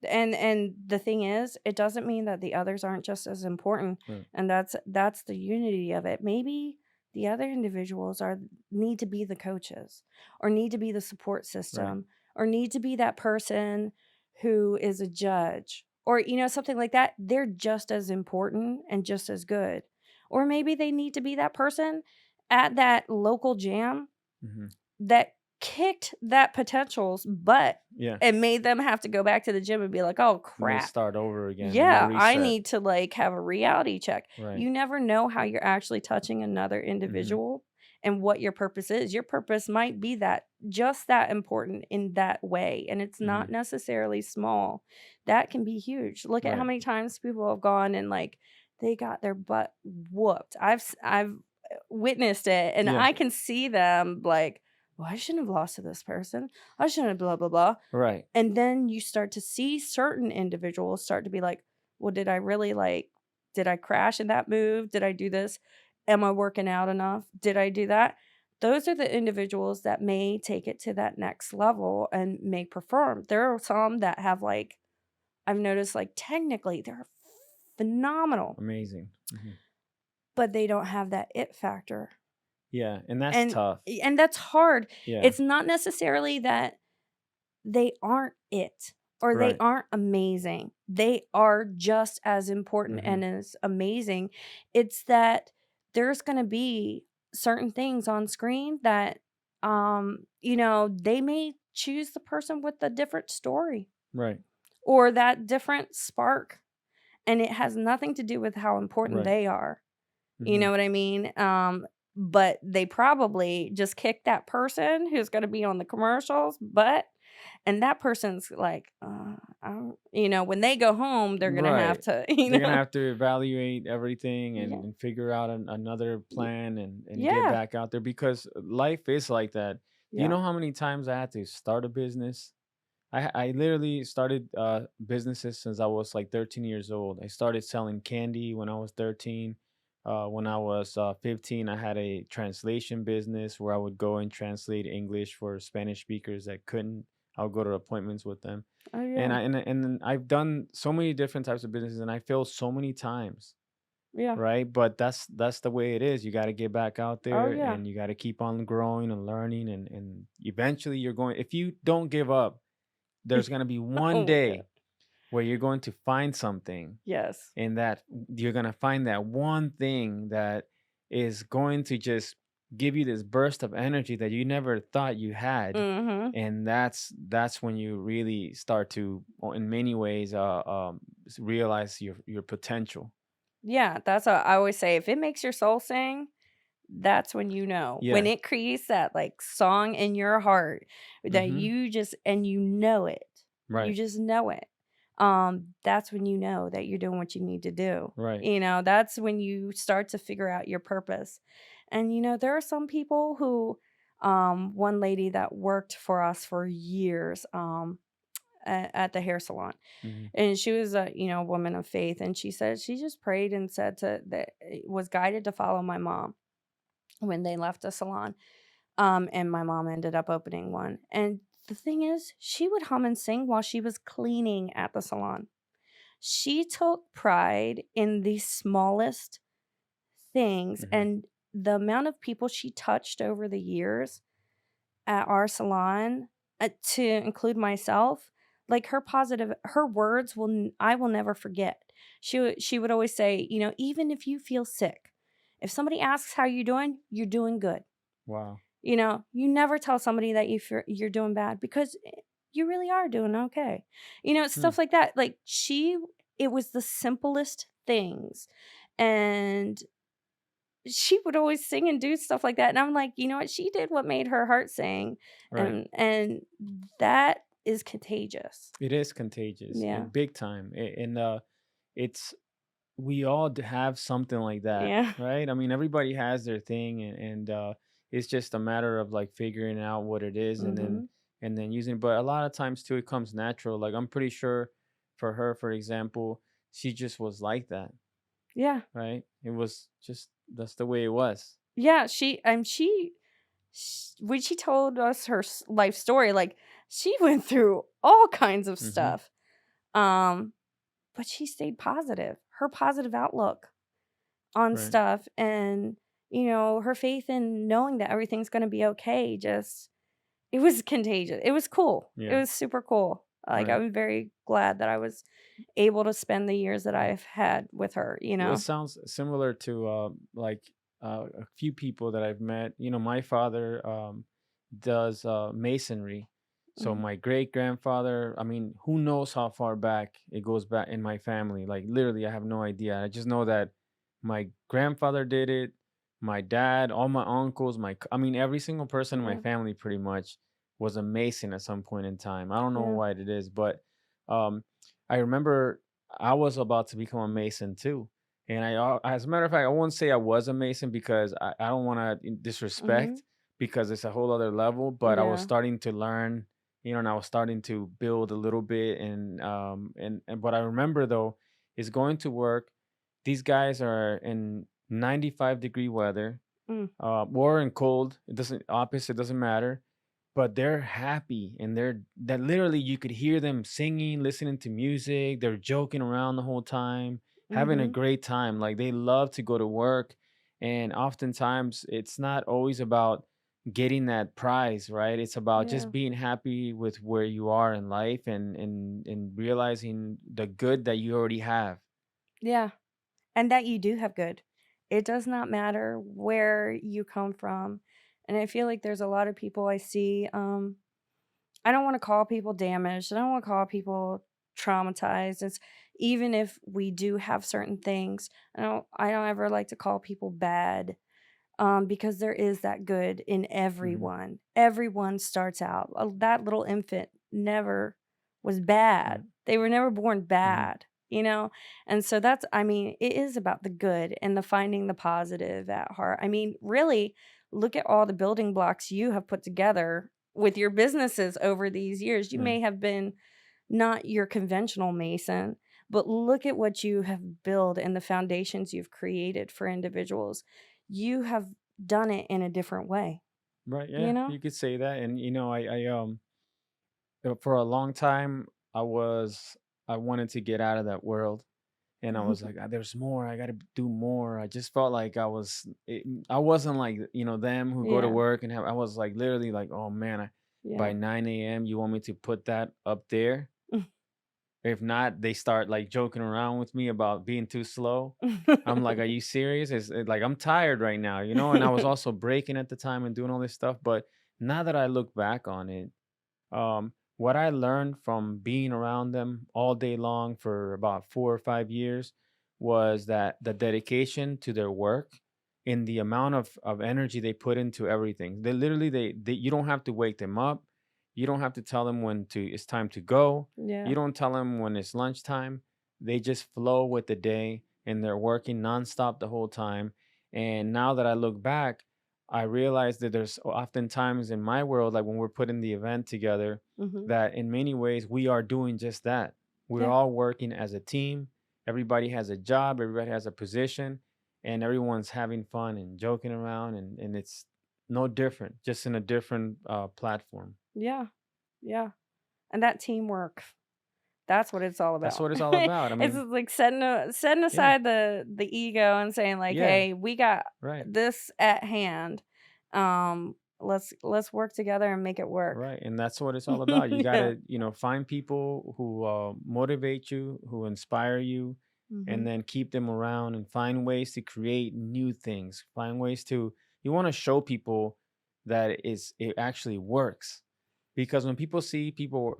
And the thing is, it doesn't mean that the others aren't just as important, Right. and that's the unity of it. Maybe the other individuals are need to be the coaches or need to be the support Right. system or need to be that person who is a judge or something like that. They're just as important and just as good. Or maybe they need to be that person at that local jam Hmm. that kicked that potential's butt Yeah. and made them have to go back to the gym and be like, "Oh, And they crap. start over again and they Yeah, I reset. need to, like, have a reality check." Right. You never know how you're actually touching another Hmm. individual and what your purpose is. Your purpose might be that just that important in that way, and it's not Hmm. necessarily small. That can be huge. Look at how Right. many times people have gone and, like, they got their butt whooped. I've witnessed it, and Yeah. I can see them like, "Well, I shouldn't have lost to this person. I shouldn't have blah, blah, blah." Right. And then you start to see certain individuals start to be like, "Well, did I crash in that move? Did I do this? Am I working out enough? Did I do that?" Those are the individuals that may take it to that next level and may perform. There are some that have, like, I've noticed, like, technically, they're phenomenal, Amazing. Hmm. but they don't have that it factor. Yeah. And that's And tough. and that's hard. Yeah. It's not necessarily that they aren't it, or they Right. aren't amazing. They are just as important Hmm. and as amazing. It's that there's gonna be certain things on screen that, they may choose the person with a different story Right. or that different spark, and it has nothing to do with how important Right. they are. You Hmm. know what I mean? But they probably just kicked that person who's gonna be on the commercials butt, and that person's like, I don't when they go home, they're gonna have Right. to, They're gonna have to evaluate everything Yeah, and figure out another y plan and get yeah, back out there because life is like that. Do you yeah. know how many times I had to start a business? I literally started businesses since I was like 13 years old. I started selling candy when I was 13. When I was 15, I had a translation business where I would go and translate English for Spanish speakers that couldn't. I would go to appointments with them, Oh, and yeah. and then I've done so many different types of businesses, and I failed so many times, Yeah. right? But that's the way it is. You got to get back out Oh, there, yeah. and you got to keep on growing and learning, and eventually you're going. If you don't give up, there's going to be one Oh my god. day where you're going to find something, Yes. and that you're going to find that one thing that is going to just give you this burst of energy that you never thought you had. Mhm. And that's when you really start to in many ways realize your potential. Yeah, that's what I always say, if it makes your soul sing, that's when you know. When Yeah. it creates that, like, song in your heart that Hmm. you just and you know it. You Right. just know it. That's when you know that you're doing what you need to do. Right. That's when you start to figure out your purpose. And, there are some people who, one lady that worked for us for years, at the hair salon, Hmm. and she was a woman of faith, and she said she just prayed and said to that was guided to follow my mom when they left the salon. And my mom ended up opening one. And the thing is, she would hum and sing while she was cleaning at the salon. She took pride in the smallest things, Hmm. and the amount of people she touched over the years at our salon, to include myself, like her words I will never forget. She would always say, even if you feel sick, if somebody asks how you're doing good. Wow. You never tell somebody that you're doing bad because you really are doing okay. Hmm. Stuff like that. Like it was the simplest things. And she would always sing and do stuff like that. And I'm like, you know what? She did what made her heart sing. Right. And that is contagious. It is contagious Yeah. and big time. And it's we all have something like that, Yeah. right? I mean, everybody has their thing, and it's just a matter of like figuring out what it is, Mhm. and then using it. But a lot of times too, it comes natural. Like I'm pretty sure for her, for example, she just was like that, Yeah. right? It was just that's the way it was. Yeah, when she told us her life story, like, she went through all kinds of Hmm. stuff, but she stayed positive. Her positive outlook on Right. stuff and, her faith in knowing that everything's gonna be okay, just it was contagious. It was cool. It Yeah. was super cool. Like, Right. I'm very glad that I was able to spend the years that Yeah. I've had with her, you Well, it know? sounds similar to like a few people that I've met. You know, my father does masonry. So Mhm. my great grandfather, I mean, who knows how far back it goes back in my family? Like literally, I have no idea. I just know that my grandfather did it, my dad, all my uncles, I mean, every single person in my Yeah, family pretty much was a mason at some point in time. I don't know yeah. why it is, but um, I remember I was about to become a mason too. And as a matter of fact, I won't say I was a mason because I don't want to Mhm. disrespect because it's a whole other level. But I was Yeah. starting to learn, and I was starting to build a little bit. And what I remember though is going to work. These guys are in 95-degree weather, Mm. or in cold. It doesn't opposite. It doesn't matter, but they're happy and they're that literally you could hear them singing, listening to music, they're joking around the whole time, having a Mhm. great time. Like they love to go to work, and oftentimes it's not always about getting that prize, right? It's about Yeah. just being happy with where you are in life, and realizing the good that you already have. Yeah. And that you do have good. It does not matter where you come from. And I feel like there's a lot of people I see, I don't wanna call people damaged, I don't wanna call people traumatized, it's even if we do have certain things, I don't ever like to call people bad, because there is that good in Hmm. everyone. Everyone starts out that little infant never was bad. Right. They were never born Hmm. bad, you know? And so that's I mean, it is about the good and the finding the positive at heart. I mean, really, look at all the building blocks you have put together with your businesses over these years. You Right. may have been not your conventional mason, but look at what you have built and the foundations you've created for individuals. You have done it in a different way, Right. you Yeah, know? you could say that. And for a long time, I wanted to get out of that world, and I was like, "Ah, there's more. I got to do more." I just felt like I wasn't like, them who go to Yeah, work and have. I was like literally like, "Oh man, by yeah. 9 a.m. you want me to put that up there? If not, they start like joking around with me about being too slow." I'm like, "Are you serious? Like I'm tired right now, you know?" And I was also breaking at the time and doing all this stuff. But now that I look back on it, what I learned from being around them all day long for about 4 or 5 years was that the dedication to their work and the amount of energy they put into everything. They literally they you don't have to wake them up. You don't have to tell them when to it's time to go. Yeah, You don't tell them when it's lunchtime. They just flow with the day, and they're working nonstop the whole time. And now that I look back, I realize that there's oftentimes in my world, like when we're putting the event together, mhm. that in many ways we are doing just that. We're Yeah, all working as a team. Everybody has a job, everybody has a position, and everyone's having fun and joking around, and it's no different, just in a different platform. yeah, yeah, and that teamwork, that's what it's all That's about. what it's all about. I It's mean, just like setting yeah, aside the ego and saying like, yeah, "Hey, we got right. this at hand. Let's work together and make it work." Right, and that's what it's all about. You Yeah. gotta, find people who motivate you, who inspire you, and Mhm. then keep them around and find ways to create new things. Find ways to you want to show people that it actually works, because when people see people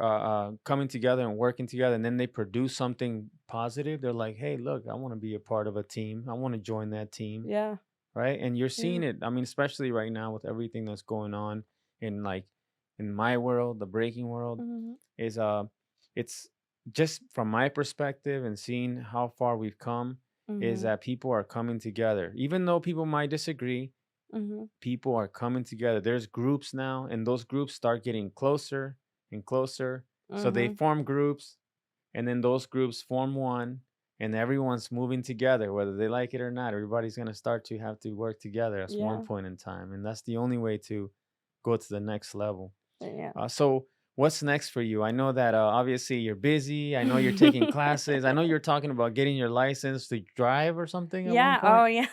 coming together and working together, and then they produce something positive, they're like, "Hey, look, I want to be a part of a team. I want to join that team." Yeah, Right? And you're yeah. seeing it. I mean, especially right now with everything that's going on in in my world, the breaking world, Mhm. is it's just from my perspective and seeing how far we've come, is Mhm. that people are coming together. Even though people might disagree, Mhm. people are coming together. There's groups now, and those groups start getting closer and closer. So they Mhm. form groups, and then those groups form one, and everyone's moving together whether they like it or not. Everybody's going to start to have to work together at one Yeah. point in time, and that's the only way to go to the next level. Yeah. So what's next for you? I know that obviously you're busy. I know you're taking classes. I know you're talking about getting your license to drive or something at one Yeah, oh, point. yeah.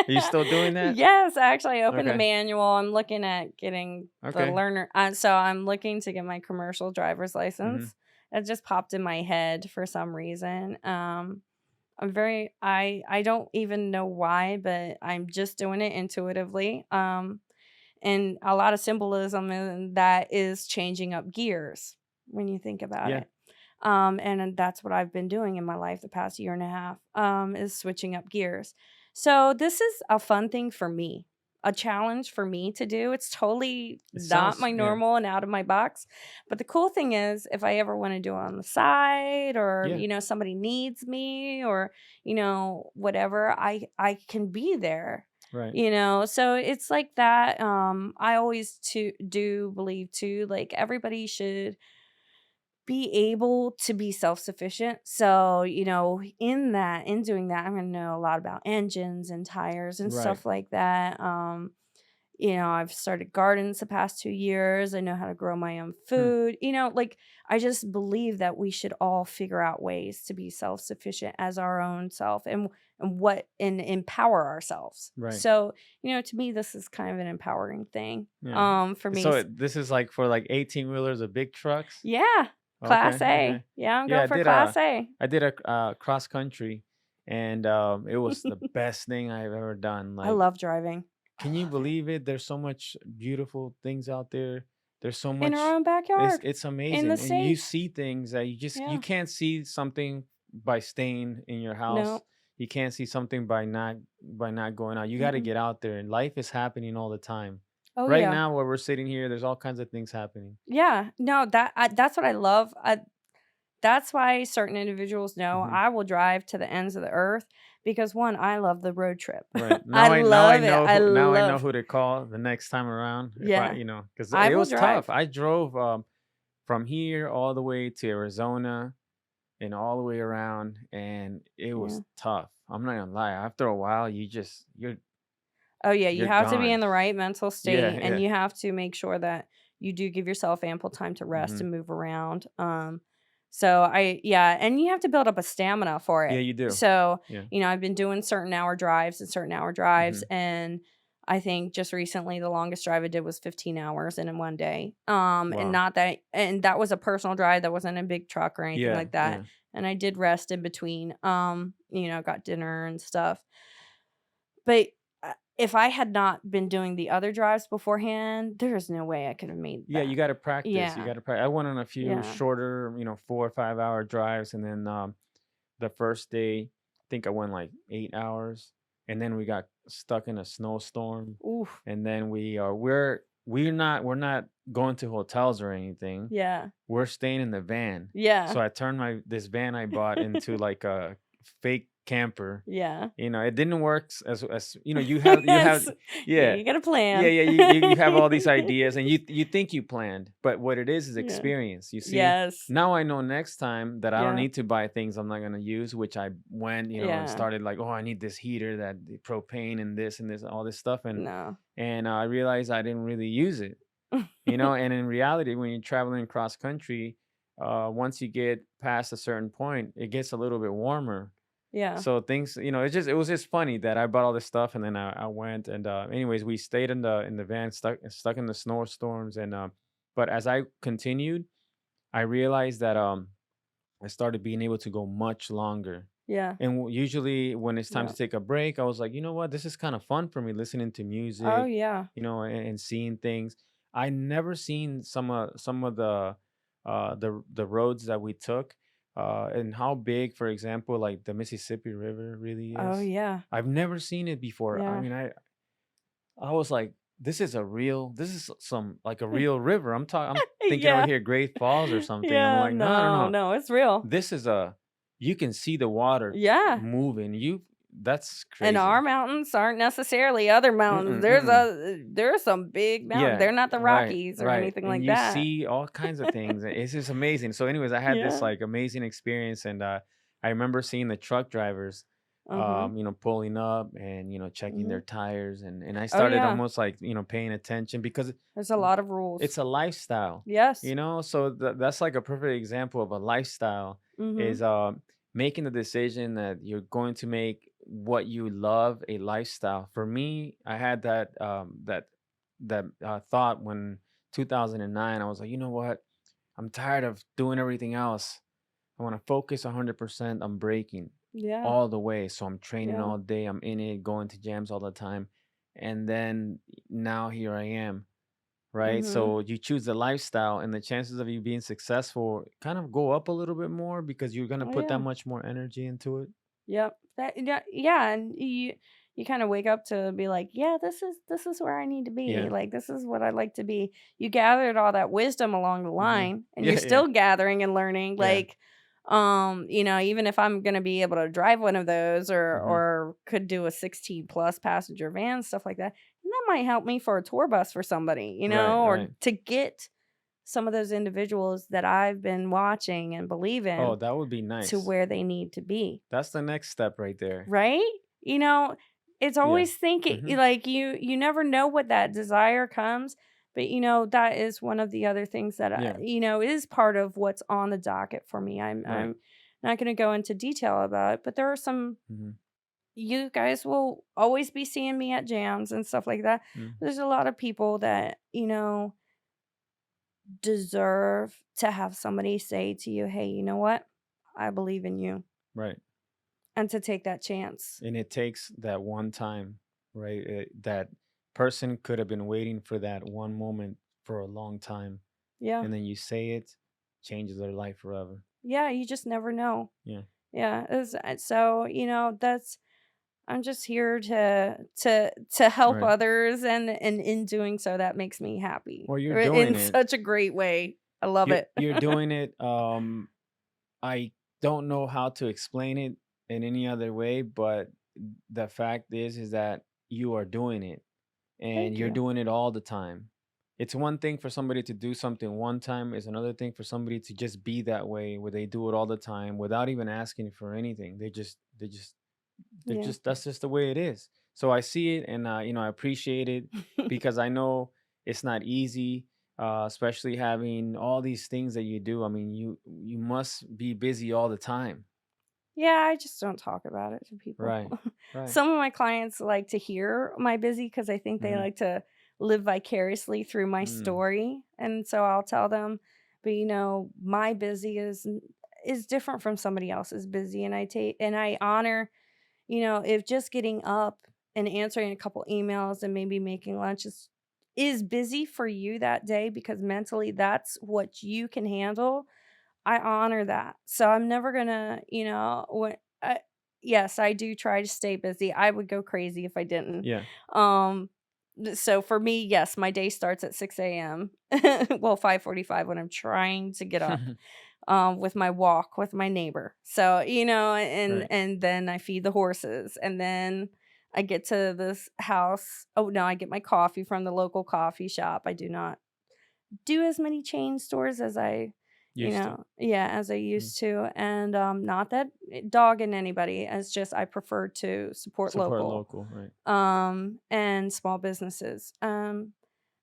Are you still doing that? Yes, actually, I opened the Okay. manual, I'm looking at getting the Okay. learner so I'm looking to get my commercial driver's Hmm. license. It just popped in my head for some reason, I don't even know why, but I'm just doing it intuitively, and a lot of symbolism in that is changing up gears when you think about Yeah. it. And that's what I've been doing in my life the past year and a half, is switching up gears. So this is a fun thing for me, a challenge for me to do. It's totally It not sounds, my yeah. normal and out of my box. But the cool thing is if I ever want to do it on the side or, Yeah. somebody needs me or, whatever, I can be there. Right. So it's like that. I always do believe too, like everybody should be able to be self-sufficient. So, in doing that, I'm gonna know a lot about engines and tires and Right. stuff like that. I've started gardens the past 2 years. I know how to grow my own Hmm. food. Like, I just believe that we should all figure out ways to be self-sufficient as our own self and empower ourselves. Right. So, to me, this is kind of an empowering thing. Yeah. For me. So this is like for like 18 wheelers or big trucks. Yeah, Okay. Class A. Okay. Yeah, I'm Yeah, going for Class A. I did a cross country, and it was the best thing I've ever done. I Like, love driving. I can you love it. believe it? There's so much beautiful things out there. There's so In our much. own backyard, It's in the amazing, and you States. see things that you Yeah. can't see something by staying in your house. No. You can't see something by not going out. You got to Mm-mm. get out there, and life is happening all the time. Oh, Right yeah. now, where we're sitting here, there's all kinds of things happening. Yeah. No, that's what I love. That's why certain individuals know Hmm. I will drive to the ends of the earth because, 1, I love the road trip. Right. I I love it. know I now love. who to call the next time around if I, Yeah. cuz I it will was tough. drive. I drove from here all the way to Arizona and all the way around, and it Yeah. was tough. I'm not going to lie. After a while, Oh, yeah, you you're have to be gone. in the right mental Yeah, state, and yeah. you have to make sure that you do give yourself ample time to rest Mhm. and move around. So yeah, and you have to build up a stamina for Yeah, it. you do. So, Yeah. I've been doing certain hour drives and certain hour drives, Mhm. and I think just recently the longest drive I did was 15 hours in one day. And Wow. not that and that was a personal drive, that wasn't a big truck or anything Yeah, like that. yeah. And I did rest in between. Got dinner and stuff. But, if I had not been doing the other drives beforehand, there is no way I could have made Yeah, you that. got to practice. You Yeah, got to practice. I went on a few yeah, shorter, 4 or 5 hour drives, and then the first day, I think I went like 8 hours, and then we got stuck in a snowstorm, oof, and then we're not going to hotels or anything. yeah, We're staying in the van. yeah, So I turned my this van I bought into like a fake camper. yeah. It didn't work as you have Yes, yeah, yeah. you got a Yeah, plan. yeah, you have all these ideas, and you think you planned, but what it is Yeah, experience. You see, yes, now I know next time that I don't yeah, need to buy things I'm not gonna use, which I went, and yeah, started like, oh, I need this heater, that the propane and this, all this stuff, no. and I realized I didn't really use it, and in reality, when you're traveling cross country, once you get past a certain point, it gets a little bit warmer. Yeah, So things, it was just funny that I bought all this stuff, and then I went, and anyways, we stayed in the van, stuck in the snowstorms, and but as I continued, I realized that I started being able to go much longer. yeah, And usually when it's time yeah. to take a break, I was like, you know what, this is kind of fun for me, listening to Oh, music, yeah. and seeing things. I never seen some of the roads that we took, and how big, for example, like the Mississippi River really Oh, is. yeah, I've never seen it before. I yeah. mean, I was like, this is some like a real river. I'm thinking over Yeah, here Great Falls or something. I'm yeah, like, no, no, no, no. no, it's real. This is a You can see the water Yeah. moving. That's And crazy. our mountains aren't necessarily other mountains. Mm-mm, mm-mm. There's some big mountains. Yeah, They're not the right, Rockies or right. anything And like you that. see all kinds of things. It's just amazing. So, anyways, I had this Yeah. like amazing experience, and I remember seeing the truck drivers, Uh-huh. pulling up and checking their Mhm. tires, and I Oh, started yeah. almost like paying attention because There's a lot of rules. it's a lifestyle, Yes. so that's like a perfect example of a lifestyle is Mhm. making the decision that you're going to make what you love a lifestyle. For me, I had that thought when 2009. I was like, you know what, I'm tired of doing everything else. I want to focus 100% on breaking Yeah. all the way. So I'm training Yeah. all day, I'm in it, going to jams all the time, and then now here I am, right? Mhm. So you choose the lifestyle, and the chances of you being successful kind of go up a little bit more because you're gonna Oh, put that yeah. much more energy into it. Yep. Yeah, and you kind of wake up to be like, yeah, this is where I need to be. Yeah. Like this is what I'd like to be. You gathered all that wisdom along the Hmm. line and you're Yeah, yeah, still gathering and learning. yeah. Like even if I'm gonna be able to drive one of those Hmm. or could do a 16 plus passenger van, stuff like that, and that might help me for a tour bus for somebody, Right, or right. to get some of those individuals that I've been watching and believe Oh, in that would be to nice. where they need to be. That's the next step right there. Right? You know, it's Yeah. always thinking Mhm. like you never know what that desire comes, but that is one of the other things that Yeah. is part of what's on the docket for me. Right. I'm not going to go into detail about it, but there are some Mhm. you guys will always be seeing me at jams and stuff like that. Mm. There's a lot of people that, deserve to have somebody say to you, "Hey, you know what? I believe in you." Right. And to take that chance. And it takes that one time, right? That person could have been waiting for that one moment for a long time, Yeah. and then you say it, changes their life forever. Yeah, you just never know. Yeah. Yeah, so, that's I'm just here to help Right. others, and in doing so, that makes me happy, Well, you're doing in it. such a great way. I love You're it. you're doing it. I don't know how to explain it in any other way, but the fact is that you are doing it, and Thank you're you. doing it all the time. It's one thing for somebody to do something one time, it's another thing for somebody to just be that way where they do it all the time without even asking for anything. They're Yeah. just that's just the way it is. So I see it, and I appreciate it because I know it's not easy, especially having all these things that you do. I mean, you must be busy all the time. Yeah, I just don't talk about it to people. Right. Right. Some of my clients like to hear my busy because I think they Hmm. like to live vicariously through my Mm. story, and so I'll tell them, but my busy is different from somebody else's busy, and I honor, if just getting up and answering a couple emails and maybe making lunch is busy for you that day because mentally that's what you can handle. I honor that. So I'm never gonna, yes, I do try to stay busy. I would go crazy if I didn't. Yeah. Um, so for me, yes, my day starts at 6 a.m. Well, 5:45 when I'm trying to get up. With my walk with my neighbor. So, and Right. and then I feed the horses, and then I get to this house. Oh no, I get my coffee from the local coffee shop. I do not do as many chain stores as Used to. yeah, as I Mm. used to, and, not that dogging anybody, it's just I prefer to support Support local, local. Right. and small businesses,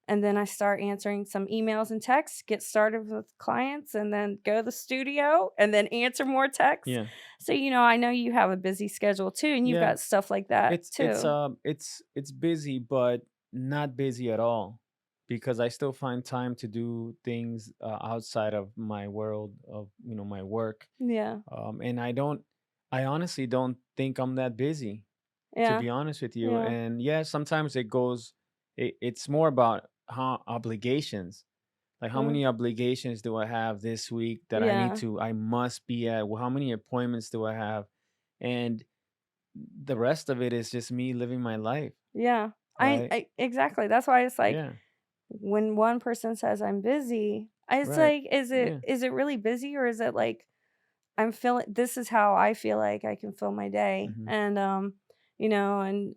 and then I start answering some emails and texts, get started with clients, and then go to the studio, and then answer more texts. Yeah. So, I know you have a busy schedule too, and you've Yeah. got stuff like that too. It's busy, but not busy at all, because I still find time to do things outside of my world of my work. Yeah, And I honestly don't think I'm that busy, to yeah, be honest with you. yeah, And yeah, sometimes it's more about how obligations, like how mm, many obligations do I have this week that yeah. I must be at? How many appointments do I have? And the rest of it is just me living my life, Yeah. right? Exactly. That's why it's like Yeah. when one person says I'm busy, it's Right. like, is it Yeah. is it really busy or is it like I'm feeling this is how I feel like I can fill my day. Hmm. And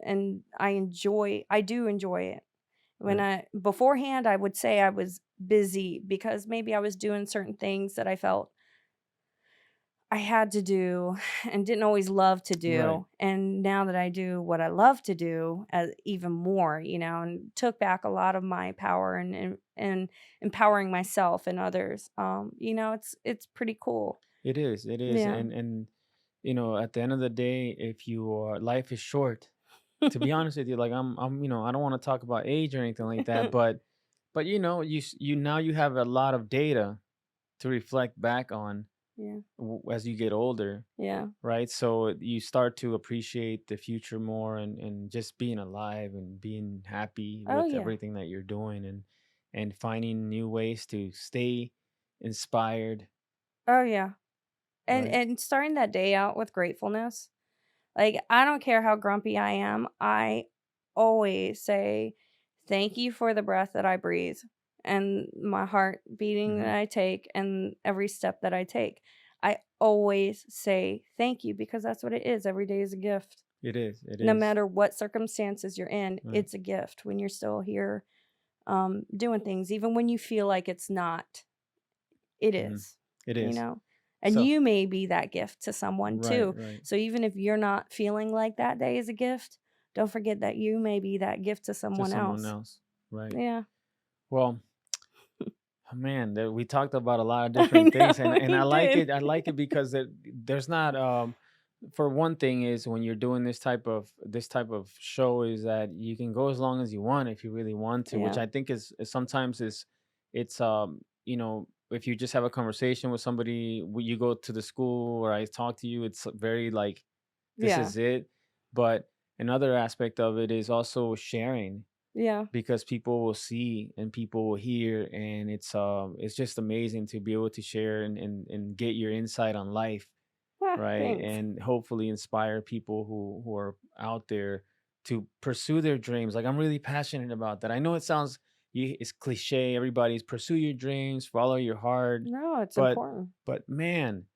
and I do enjoy it. When Right. I beforehand I would say I was busy because maybe I was doing certain things that I felt I had to do and didn't always love to Right. do, and now that I do what I love to do, even more, and took back a lot of my power and empowering myself and others, it's pretty cool. It is. It is. Yeah. And at the end of the day, if your life is short, to be honest with you, like I don't want to talk about age or anything like that, but you now you have a lot of data to reflect back on Yeah, as you get older, yeah. right? So you start to appreciate the future more, and just being alive and being happy Oh, with yeah. everything that you're doing, and finding new ways to stay inspired, Oh, yeah. right? And starting that day out with gratefulness. Like, I don't care how grumpy I am, I always say, "Thank you for the breath that I breathe, and my heart beating that Hmm. I take, and every step that I take." I always say thank you because that's what it is, every day is a gift. It is. It No is. matter what circumstances you're in, Right. it's a gift when you're still here, doing things, even when you feel like it's not. It Hmm. is, It you is. know? And So you may be that gift to someone right. too. Right. So even if you're not feeling like that day is a gift, don't forget that you may be that gift to to someone someone else. else. Right. Yeah. Well, man, we talked about a lot of I different know things, and I we like did. it. I like it because there's not for one thing is when you're doing this type of show is that you can go as long as you want if you really want to, which Yeah. I think is sometimes is it's if you just have a conversation with somebody, you go to the school or I talk to you, it's very like this Yeah. is it. But another aspect of it is also sharing Yeah. because people will see and people will hear, and it's just amazing to be able to share and get your insight on life, Ah, right? thanks. And hopefully inspire people who are out there to pursue their dreams. Like I'm really passionate about that. I know it sounds it's cliche, everybody's pursue your dreams, follow your heart, No, it's but important. man,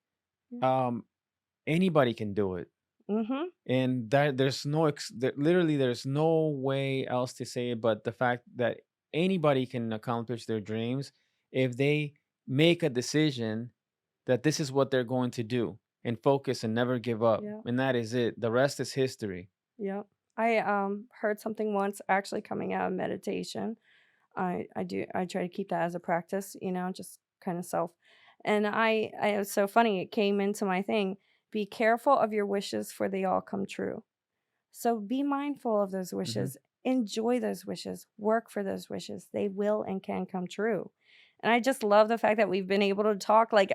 Yeah. um anybody can do it. Mhm. And that there's no literally there's no way else to say it but the fact that anybody can accomplish their dreams if they make a decision that this is what they're going to do and focus and never give up, Yeah. and that is it. The rest is history. Yeah. I heard something once actually coming out of meditation. I try to keep that as a practice, just kind of self. And I it was so funny. It came into my thing. Be careful of your wishes, for they all come true. So be mindful of those Hmm. wishes. Enjoy those wishes. Work for those wishes. They will and can come true. And I just love the fact that we've been able to talk like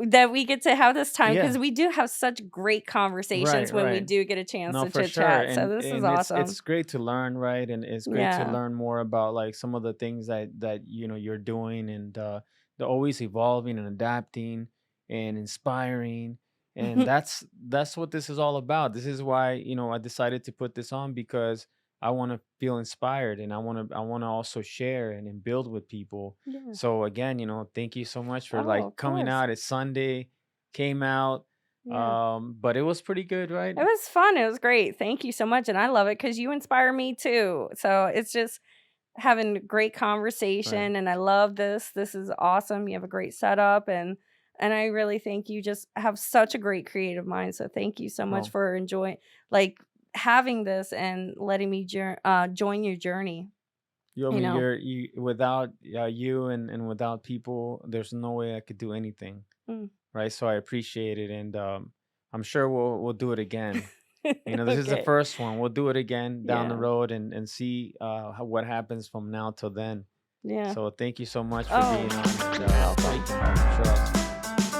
that we get to have this time Yeah. because we do have such great Right, conversations when we right. do get a chance No, to for chit sure. chat. So And this is and it's awesome. great to learn, right? And it's great to Yeah. learn more about like some of the things that you're doing, and the always evolving and adapting and inspiring. And that's what this is all about. This is why, I decided to put this on because I want to feel inspired, and I want to also share and build with people. Yeah. So again, thank you so much for Oh, like of coming course. out. It's Sunday, came out, Yeah. but it was pretty good, right? It was fun. It was great. Thank you so much. And I love it because you inspire me too. So it's just having a great Right. conversation. And I love this. This is awesome. You have a great setup and I really think you just have such a great creative mind. So thank you so much Well, for enjoying like having this and letting me join your journey, I you mean, know. you without you and without people, there's no way I could do anything, Mm. right? So I appreciate it, and I'm sure we'll do it again. This is the Okay. first one. We'll do it again down the Yeah. road and see what happens from now till then. Yeah. So thank you so much for Oh, being on, and you're welcome. Breakin' for sure.